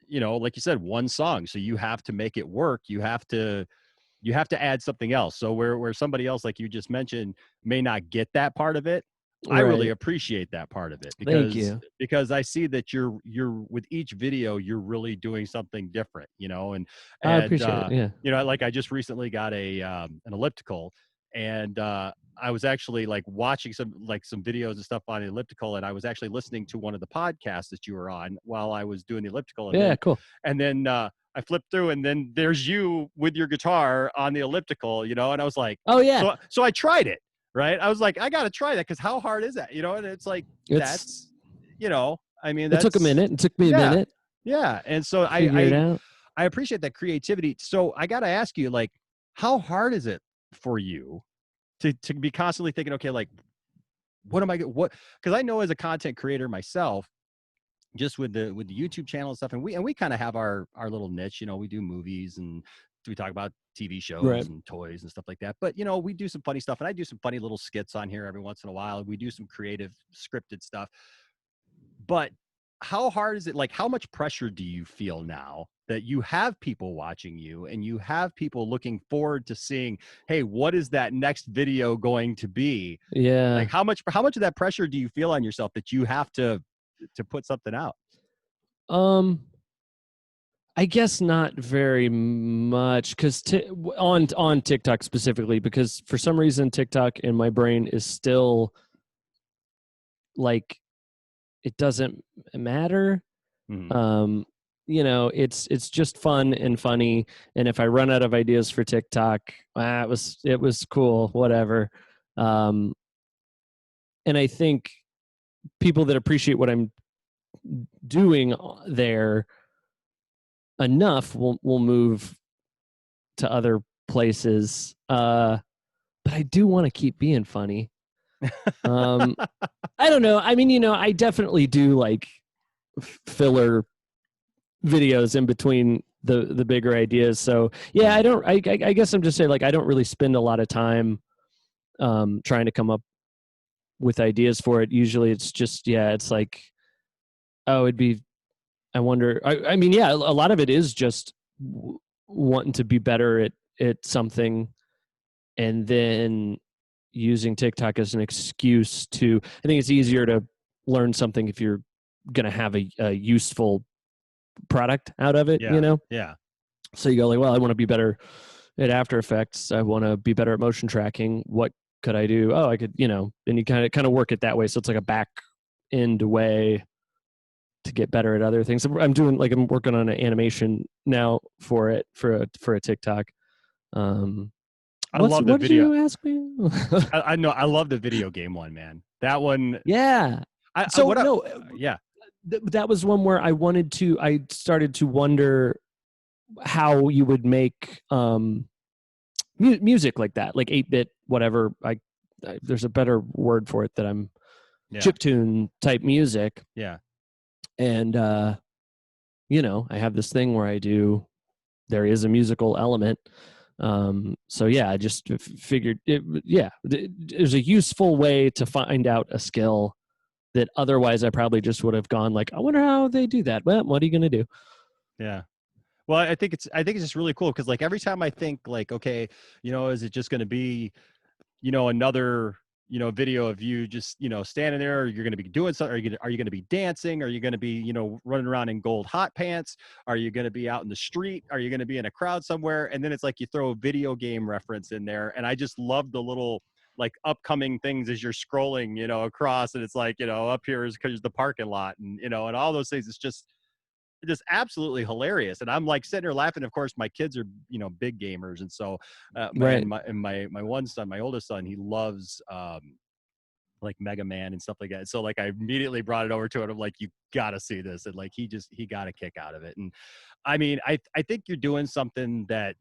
you know, like you said, one song, so you have to make it work. You have to add something else. So where somebody else, like you just mentioned, may not get that part of it, I really appreciate that part of it, because I see that you're with each video you're really doing something different, you know, and I appreciate it. Yeah. you know, like I just recently got an elliptical, and I was actually like watching some videos and stuff on the elliptical, and I was actually listening to one of the podcasts that you were on while I was doing the elliptical. And then, cool. And then I flipped through, and then there's you with your guitar on the elliptical, you know, and I was like, oh yeah. So I tried it. Right. I was like, I got to try that, because how hard is that? You know, and it's like, that's, you know, I mean, it took a minute. It took me a minute. Yeah. And so I appreciate that creativity. So I got to ask you, like, how hard is it for you to be constantly thinking, okay, like, what am I, because I know as a content creator myself, just with the YouTube channel and stuff, and we kind of have our little niche, you know, we do movies and we talk about TV shows and toys and stuff like that. But, you know, we do some funny stuff, and I do some funny little skits on here every once in a while. We do some creative scripted stuff. But how hard is it? Like, how much pressure do you feel now that you have people watching you and you have people looking forward to seeing, hey, what is that next video going to be? Yeah. Like, how much of that pressure do you feel on yourself that you have to put something out? I guess not very much, because on TikTok specifically, because for some reason TikTok in my brain is still like, it doesn't matter. Mm-hmm. You know, it's just fun and funny, and if I run out of ideas for TikTok, it was cool, whatever. And I think people that appreciate what I'm doing there enough will move to other places. But I do want to keep being funny. I don't know. I mean, you know, I definitely do like filler videos in between the bigger ideas. So yeah, I guess I'm just saying, like, I don't really spend a lot of time trying to come up with ideas for it. Usually it's just, it's like, oh, I wonder. I mean, yeah, a lot of it is just wanting to be better at something, and then using TikTok as an excuse to. I think it's easier to learn something if you're going to have a useful product out of it. Yeah. You know. Yeah. So you go like, well, I want to be better at After Effects. I want to be better at motion tracking. What could I do? Oh, I could, you know, and you kind of work it that way. So it's like a back end way to get better at other things. I'm working on an animation now for a TikTok. I love the video. What did you ask me? I know. I love the video game one, man. That one. Yeah. That was one where I started to wonder how you would make music like that, like 8-bit, whatever. There's a better word for it that I'm chiptune type music. Yeah. And, I have this thing where there is a musical element. So yeah, I just figured there's a useful way to find out a skill that otherwise I probably just would have gone like, I wonder how they do that. Well, what are you going to do? Yeah. Well, I think it's just really cool because like every time I think like, okay, is it just going to be, another, video of you just, standing there, or you're going to be doing something, are you going to be dancing? Are you going to be, running around in gold hot pants? Are you going to be out in the street? Are you going to be in a crowd somewhere? And then it's like you throw a video game reference in there. And I just love the little like upcoming things as you're scrolling, across, and it's like, up here is because the parking lot and, and all those things. It's just absolutely hilarious. And I'm like sitting there laughing. Of course, my kids are, big gamers. And so, Right. my one son, my oldest son, he loves, like Mega Man and stuff like that. So like I immediately brought it over to him. I'm like, you gotta see this. And like, he got a kick out of it. And I mean, I think you're doing something that,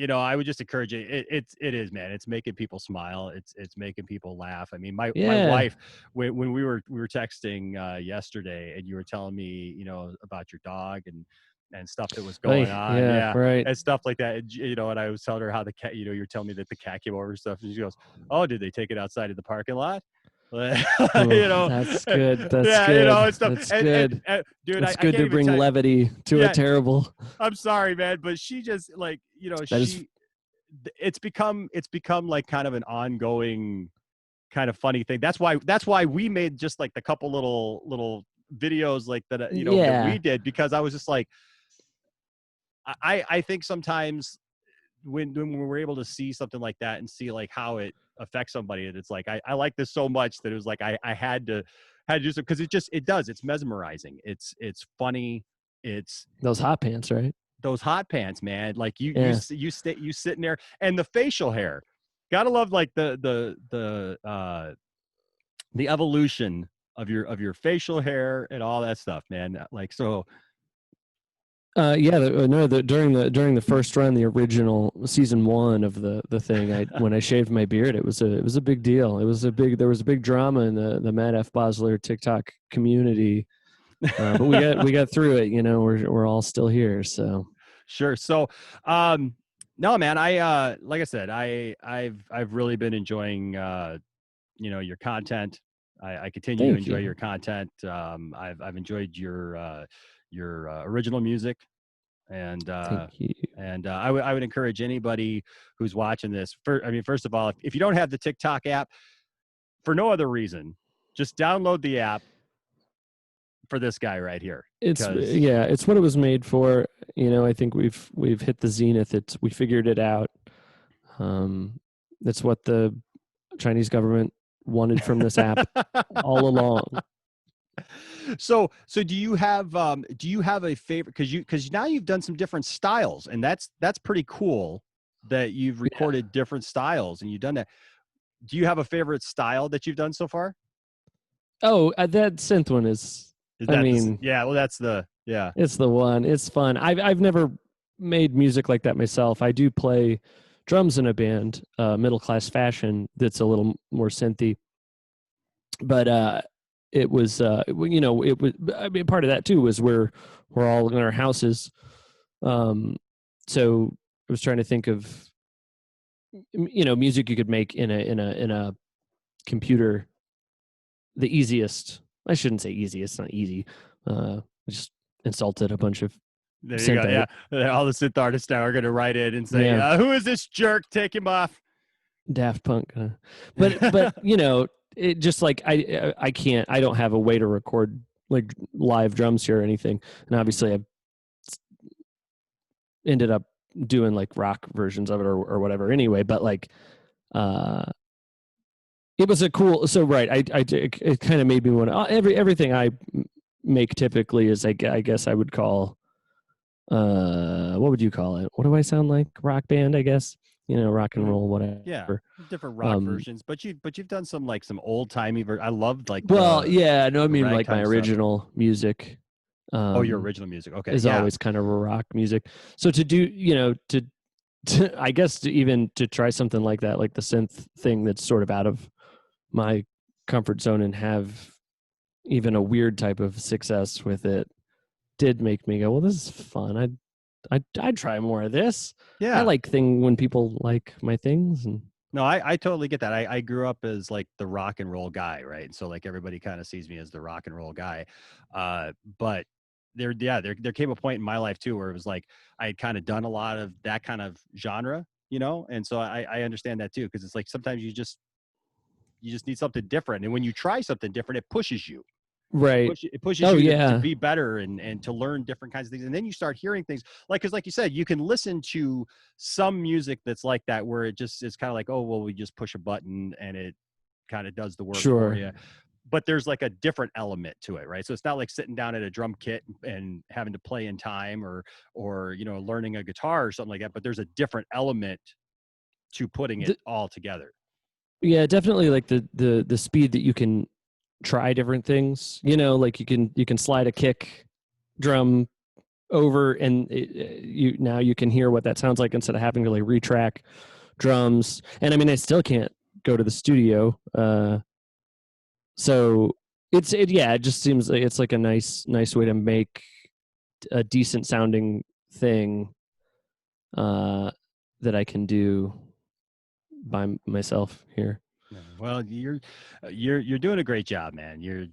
I would just encourage you. It is, man. It's making people smile. It's making people laugh. I mean, my wife, when we were texting yesterday, and you were telling me, about your dog and stuff that was going on, right, and stuff like that. And, and I was telling her how the cat, you're telling me that the cat came over and stuff, and she goes, "Oh, did they take it outside of the parking lot?" That's good. That's good. And stuff. That's good. Dude, it's good to bring levity to a terrible. I'm sorry, man, but she just like, it's become like kind of an ongoing kind of funny thing. That's why we made just like the couple little videos like that, that we did, because I was just like, I think sometimes when we're able to see something like that and see like how it affects somebody, and it's like I like this so much that it was like I had to do something, because it's mesmerizing, it's funny, it's those hot pants, right? Those hot pants, man. Like you sitting there, and the facial hair, gotta love like the evolution of your facial hair and all that stuff, man. Like so. During the first run, the original season 1 of the thing, when I shaved my beard, it was a big deal. There was a big drama in the Matt F. Basler Tick Tock community, but we got through it. We're all still here. So sure. So, no, man, I like I said, I've really been enjoying your content. I continue to enjoy your content. I've enjoyed your original music, and I would encourage anybody who's watching this. First of all, if you don't have the Tick Tock app, for no other reason, just download the app for this guy right here. It's what it was made for. I think we've hit the zenith. We figured it out. That's what the Chinese government wanted from this app all along. So do you have a favorite? Because now you've done some different styles, and that's pretty cool that you've recorded different styles and you've done that. Do you have a favorite style that you've done so far? Oh, that synth one is. It's the one. It's fun. I've never made music like that myself. I do play drums in a band, Middle Class Fashion, that's a little more synthy. But it was, it was. Part of that too was we're all in our houses. So I was trying to think of, music you could make in a computer. The easiest. I shouldn't say easy. It's not easy. Just insulted a bunch of. There you go. Yeah, all the synth artists now are going to write in and say, "Who is this jerk? Take him off." Daft Punk. But it just like I can't. I don't have a way to record like live drums here or anything. And obviously, I ended up doing like rock versions of it or whatever. Anyway, but like, it was a cool. So right, it kind of made me want to. Everything I make typically is I guess I would call. What would you call it? What do I sound like? Rock band, I guess. Rock and roll, whatever. Yeah, different rock versions. But you've done some like some old timey. I loved like. Well, yeah, no, I mean like my original music. Oh, your original music. Okay. is Yeah. always kind of rock music. So to do, to I guess to try something like that, like the synth thing that's sort of out of my comfort zone and have even a weird type of success with it did make me go, well, this is fun. I'd try more of this. Yeah. I like when people like my things. And No, I totally get that. I grew up as like the rock and roll guy, right? And so like everybody kind of sees me as the rock and roll guy. But there came a point in my life too where it was like I had kind of done a lot of that kind of genre, and so I understand that too, because it's like sometimes you just need something different, and when you try something different, it pushes you. right. It pushes Oh, you yeah. to be better and to learn different kinds of things. And then you start hearing things because like you said, you can listen to some music that's like that, where it's kind of like, oh, well, we just push a button and it kind of does the work Sure. for you. But there's like a different element to it, right? So it's not like sitting down at a drum kit and having to play in time or learning a guitar or something like that. But there's a different element to putting it all together. Yeah, definitely. Like the speed that you can try different things, like you can slide a kick drum over and now you can hear what that sounds like instead of having to like retrack drums. And I mean, I still can't go to the studio. So it just seems like it's like a nice way to make a decent sounding thing that I can do by myself here. Well, you're doing a great job, man. You're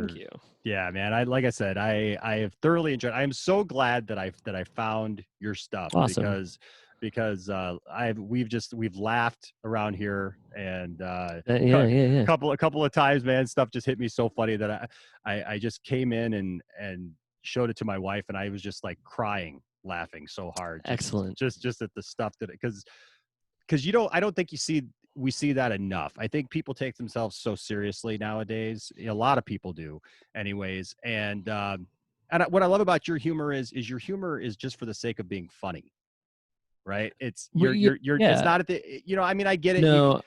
Thank you. Yeah, man. Like I said, I have thoroughly enjoyed. I am so glad that I found your stuff. Awesome. because we've laughed around here and Yeah. a couple of times, man. Stuff just hit me so funny that I just came in and showed it to my wife, and I was just like crying, laughing so hard. Excellent. Just at the stuff that because I don't think we see that enough. I think people take themselves so seriously nowadays. A lot of people do anyways. And what I love about your humor is your humor is just for the sake of being funny, right? It's it's not at the, I mean, I get it. No.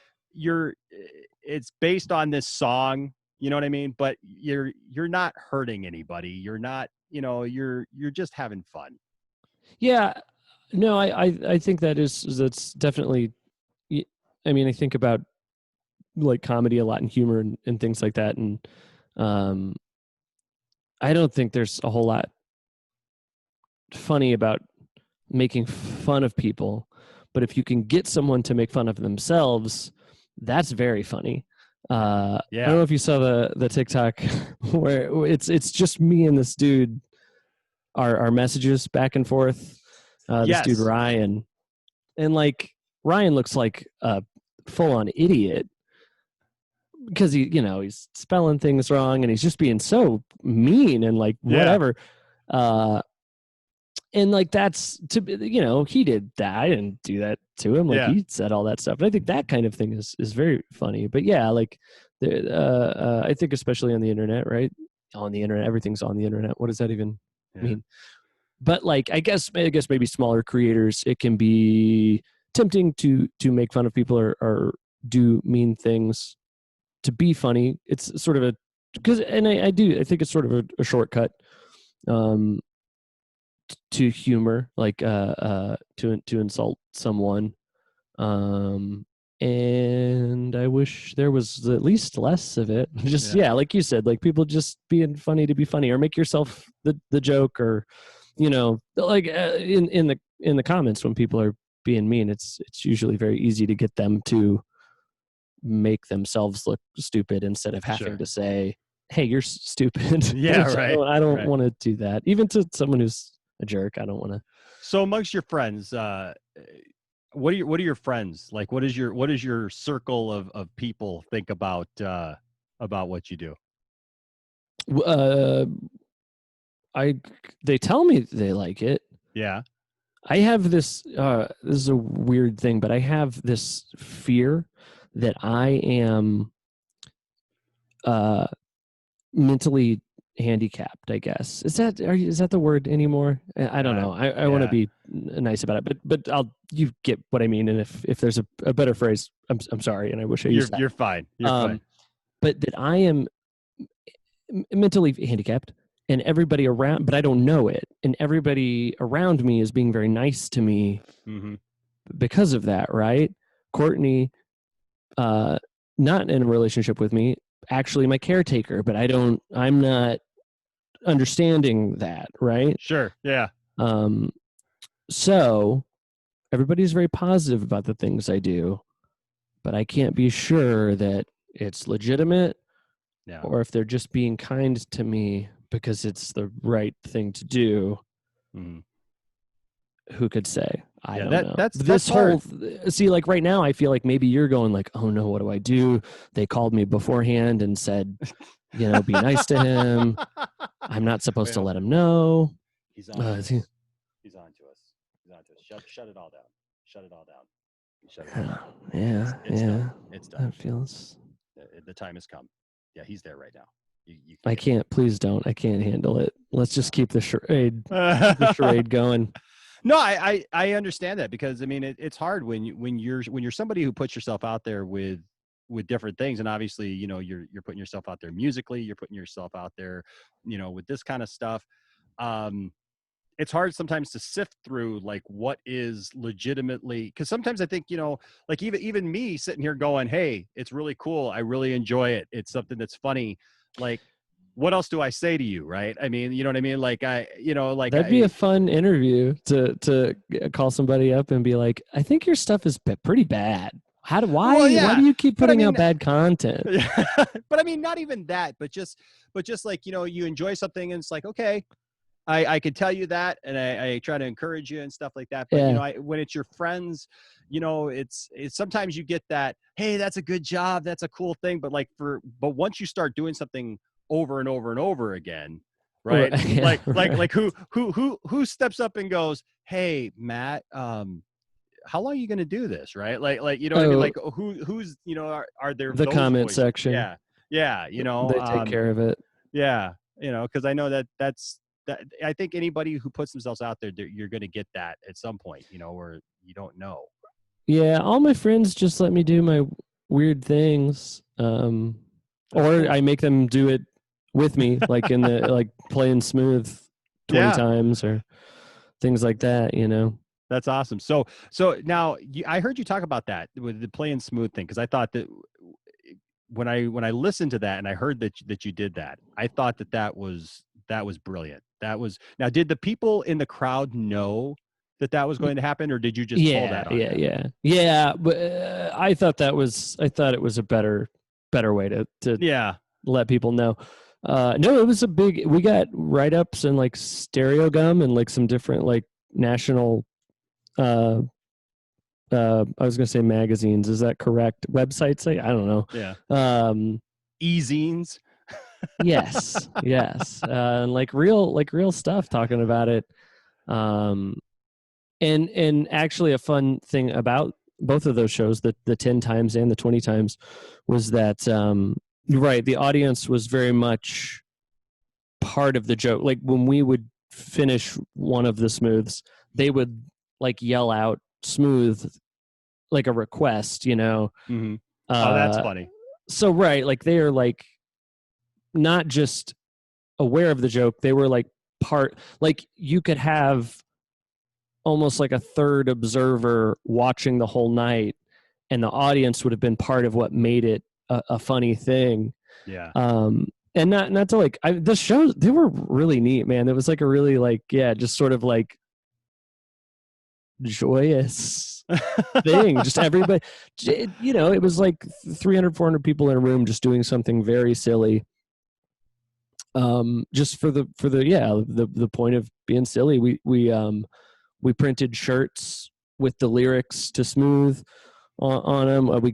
It's based on this song, you know what I mean? But you're not hurting anybody. You're not, you're just having fun. Yeah. No, I think that's definitely, I mean, I think about like comedy a lot and humor and things like that. And I don't think there's a whole lot funny about making fun of people, but if you can get someone to make fun of themselves, that's very funny. I don't know if you saw the TikTok where it's just me and this dude, our messages back and forth. This dude Ryan, and like Ryan looks like a full-on idiot because he's spelling things wrong and he's just being so mean and like whatever. And like that's he did that. I didn't do that to him. Like he said all that stuff. And I think that kind of thing is very funny. But yeah, like I think especially on the internet, right? On the internet, everything's on the internet. What does that even mean? But like I guess maybe smaller creators, it can be tempting to make fun of people or do mean things to be funny. It's sort of I think it's sort of a shortcut to humor, like to insult someone. And I wish there was at least less of it. Just like you said, like people just being funny to be funny, or make yourself the joke, or like in the comments when people are being mean, it's usually very easy to get them to make themselves look stupid instead of having to say, hey, you're stupid. Right. I don't want to do that, even to someone who's a jerk. I don't want to. So amongst your friends, what are your friends like? What is your circle of people think about what you do? They tell me they like it. Yeah. I have this this is a weird thing, but I have this fear that I am mentally handicapped, I guess. Is that the word anymore? I don't know. I want to be nice about it, but you get what I mean. And if there's a better phrase, I'm sorry, and I wish I used that. You're fine. You're fine. But that I am mentally handicapped, and everybody around, but I don't know it, and everybody around me is being very nice to me because of that, right? Courtney, not in a relationship with me, actually my caretaker, but I'm not understanding that, right? Sure. Yeah. So everybody's very positive about the things I do, but I can't be sure that it's legitimate Yeah. or if they're just being kind to me because it's the right thing to do. Mhm. Who could say? I don't know. That's This hard. whole see, like right now, I feel like maybe you're going like, oh no, what do I do? They called me beforehand and said, be nice to him. I'm not supposed to let him know. He's on. Is he- He's on to us. He's on to us. Shut it all down. Shut it all down. Shut it all down. Yeah, It's yeah. done. It's done. That feels. The time has come. Yeah, he's there right now. You I can't. Please don't. I can't handle it. Let's just keep the charade. The charade going. No, I understand that, because I mean it's hard when you're somebody who puts yourself out there with different things, and obviously you're putting yourself out there musically, you're putting yourself out there with this kind of stuff. It's hard sometimes to sift through like what is legitimately, because sometimes I think like even me sitting here going, hey, it's really cool, I really enjoy it, it's something that's funny, like what else do I say to you, right? I mean, you know what I mean? Like That'd be a fun interview to call somebody up and be like, I think your stuff is pretty bad. Why do you keep putting out bad content? But I mean, not even that, but just like, you enjoy something and it's like, okay, I could tell you that, and I try to encourage you and stuff like that. But when it's your friends, it's sometimes you get that, hey, that's a good job, that's a cool thing. But but once you start doing something over and over and over again, right? Yeah, like who steps up and goes, hey, Matt, how long are you going to do this? Right. Like, what I mean? Like who's, are there the those comment voices? section? Yeah. Yeah. They take care of it. Yeah. Cause I know that's I think anybody who puts themselves out there, you're going to get that at some point, where you don't know. Yeah. All my friends just let me do my weird things. Or cool. I make them do it with me, like in the, like playing smooth 20 times or things like that, That's awesome. So now I heard you talk about that with the playing smooth thing, because I thought that when I listened to that and I heard that you did that, I thought that was brilliant. Now, did the people in the crowd know that was going to happen, or did you just pull that on them? Yeah. But I thought it was a better way to let people know. No, it was we got write-ups and like Stereo Gum and like some different like national I was gonna say magazines, is that correct? Websites, I don't know. Yeah. E-zines. yes and like real stuff talking about it. And actually a fun thing about both of those shows, the 10 times and the 20 times, was that right, the audience was very much part of the joke. Like when we would finish one of the smooths, they would like yell out smooth like a request, Mm-hmm. Oh, that's funny. So right, like they are like not just aware of the joke, they were like part, like you could have almost like a third observer watching the whole night, and the audience would have been part of what made it a funny thing. Yeah. And not to like, the shows, they were really neat, man. It was like a really like, just sort of like joyous thing. Just everybody, it was like 300, 400 people in a room just doing something very silly. Just for the point of being silly. We printed shirts with the lyrics to Smooth on them. We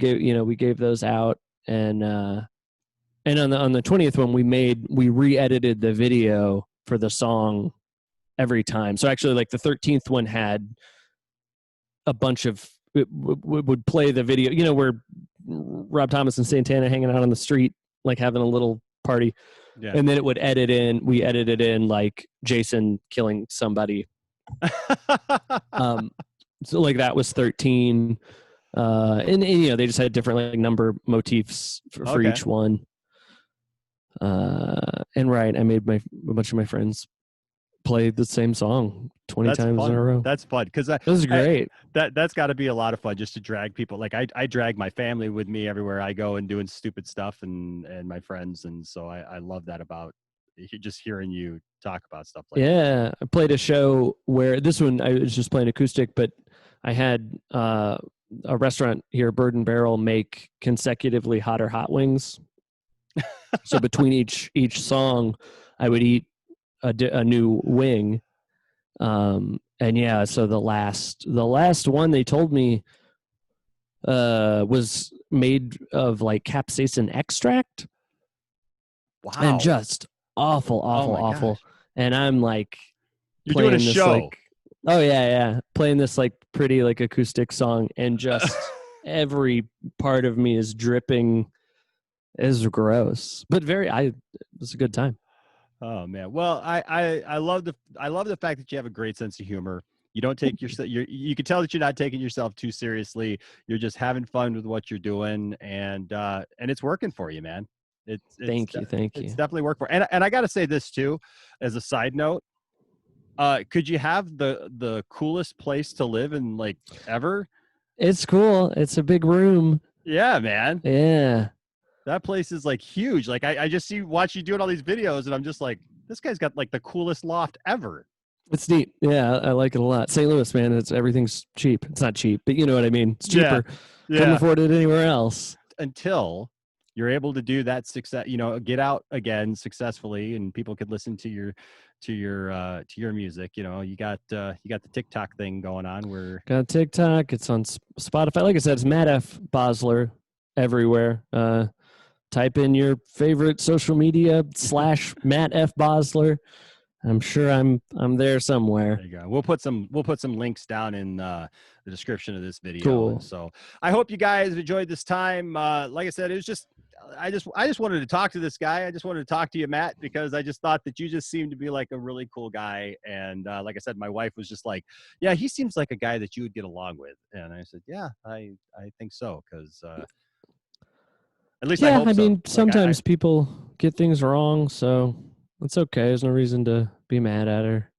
gave those out, and on the 20th one we re-edited the video for the song every time. So actually, like the 13th one had a bunch of, would play the video, where Rob Thomas and Santana hanging out on the street, like having a little party. Yeah. And then we edited in like Jason killing somebody. So like that was 13. And they just had different like number motifs for each one. And right, I made a bunch of my friends play the same song 20 That's times fun. in a row. That's fun because It was great. that's got to be a lot of fun just to drag people. Like I drag my family with me everywhere I go and doing stupid stuff and my friends, and so I love that about just hearing you talk about stuff like that. Yeah, I played a show where this one I was just playing acoustic, but I had a restaurant here, Bird and Barrel, make consecutively hotter hot wings. So between each song, I would eat a new wing. And yeah, so the last one they told me was made of like capsaicin extract. Wow. And just awful. Gosh. And I'm like, you're doing a this, show. like, oh yeah, playing this like pretty like acoustic song, and just every part of me is dripping. Is gross, but it was a good time. Oh man. Well, I love the fact that you have a great sense of humor. You don't take yourself. You can tell that you're not taking yourself too seriously. You're just having fun with what you're doing, and it's working for you, man. Thank you. It's definitely worked for. And I got to say this too, as a side note. Could you have the coolest place to live in like ever? It's cool. It's a big room. Yeah, man. Yeah. That place is like huge. Like I just watch you doing all these videos, and I'm just like, this guy's got like the coolest loft ever. It's neat. Yeah, I like it a lot. St. Louis, man, everything's cheap. It's not cheap, but you know what I mean. It's cheaper. Yeah. Couldn't afford it anywhere else. Until you're able to do that success, get out again successfully, and people could listen to your music. You got the Tick Tock thing going on. Got TikTok. It's on Spotify. Like I said, it's Matt F. Basler everywhere. Type in your favorite social media / Matt F. Basler. I'm sure I'm there somewhere. There you go. We'll put some links down in the description of this video. Cool. And so I hope you guys enjoyed this time. Like I said, it was just I just wanted to talk to this guy. I just wanted to talk to you, Matt, because I just thought that you just seemed to be like a really cool guy. And like I said, my wife was just like, yeah, he seems like a guy that you would get along with. And I said, yeah, I think so, because at least I hope so. I mean, Like, sometimes people get things wrong, so it's okay. There's no reason to be mad at her.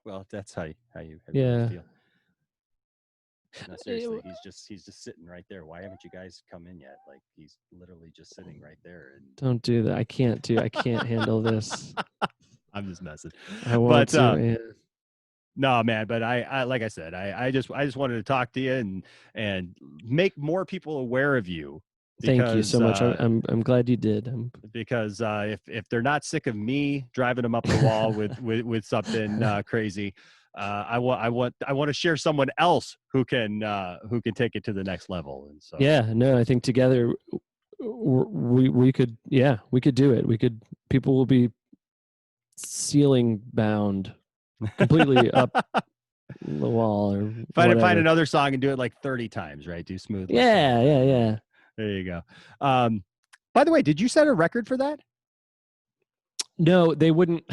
Well, that's how you Yeah. feel. No, seriously, he's just sitting right there. Why haven't you guys come in yet? Like, he's literally just sitting right there. And Don't do that. I can't handle this. I'm just messing. I want to. Yeah. No, man, but I like I said, I just wanted to talk to you and make more people aware of you. Thank you so much. I'm glad you did. Because if they're not sick of me driving them up the wall with something crazy, I want to share someone else who can take it to the next level. And so I think together we could do it. People will be ceiling bound completely up the wall, or find another song and do it like 30 times, right? Do smooth. Yeah. There you go. By the way, did you set a record for that? No, they wouldn't.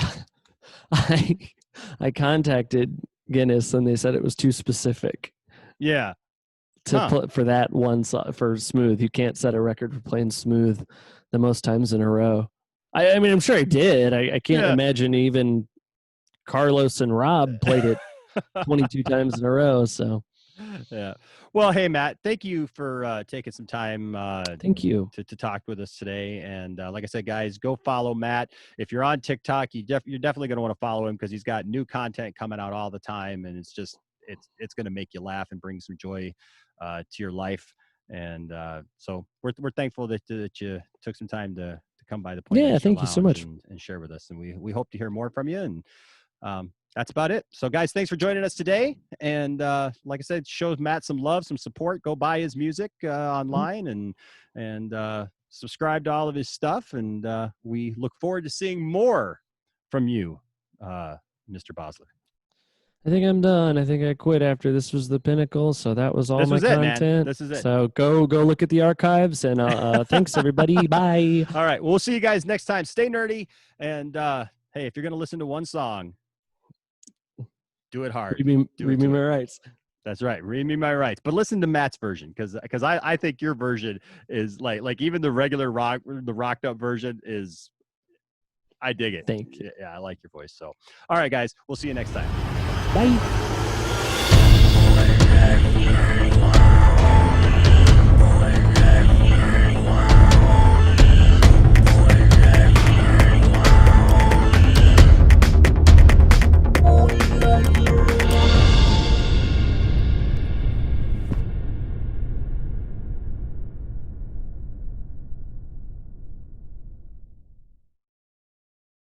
I contacted Guinness and they said it was too specific. Yeah. For that one for smooth. You can't set a record for playing smooth the most times in a row. I mean, I'm sure I did. I can't imagine even Carlos and Rob played it 22 times in a row. So, yeah. Well, hey, Matt, thank you for taking some time. Thank you to talk with us today. And like I said, guys, go follow Matt. If you're on TikTok, you're definitely going to want to follow him, because he's got new content coming out all the time, and it's going to make you laugh and bring some joy to your life. And so we're thankful that you took some time to come by the Point Extra thank you so much and share with us. And we hope to hear more from you. And that's about it. So, guys, thanks for joining us today. And like I said, show Matt some love, some support. Go buy his music online and subscribe to all of his stuff. And we look forward to seeing more from you, Mr. Basler. I think I'm done. I think I quit after this was the pinnacle. So that was all my content. Man. This is it. So go look at the archives. And thanks, everybody. Bye. All right. We'll see you guys next time. Stay nerdy. And hey, if you're going to listen to one song, do it hard. Read me my rights. That's right. Read me my rights. But listen to Matt's version, because I think your version is like even the regular the rocked up version is, I dig it. Thank you. Yeah, I like your voice. So, all right, guys, we'll see you next time. Bye.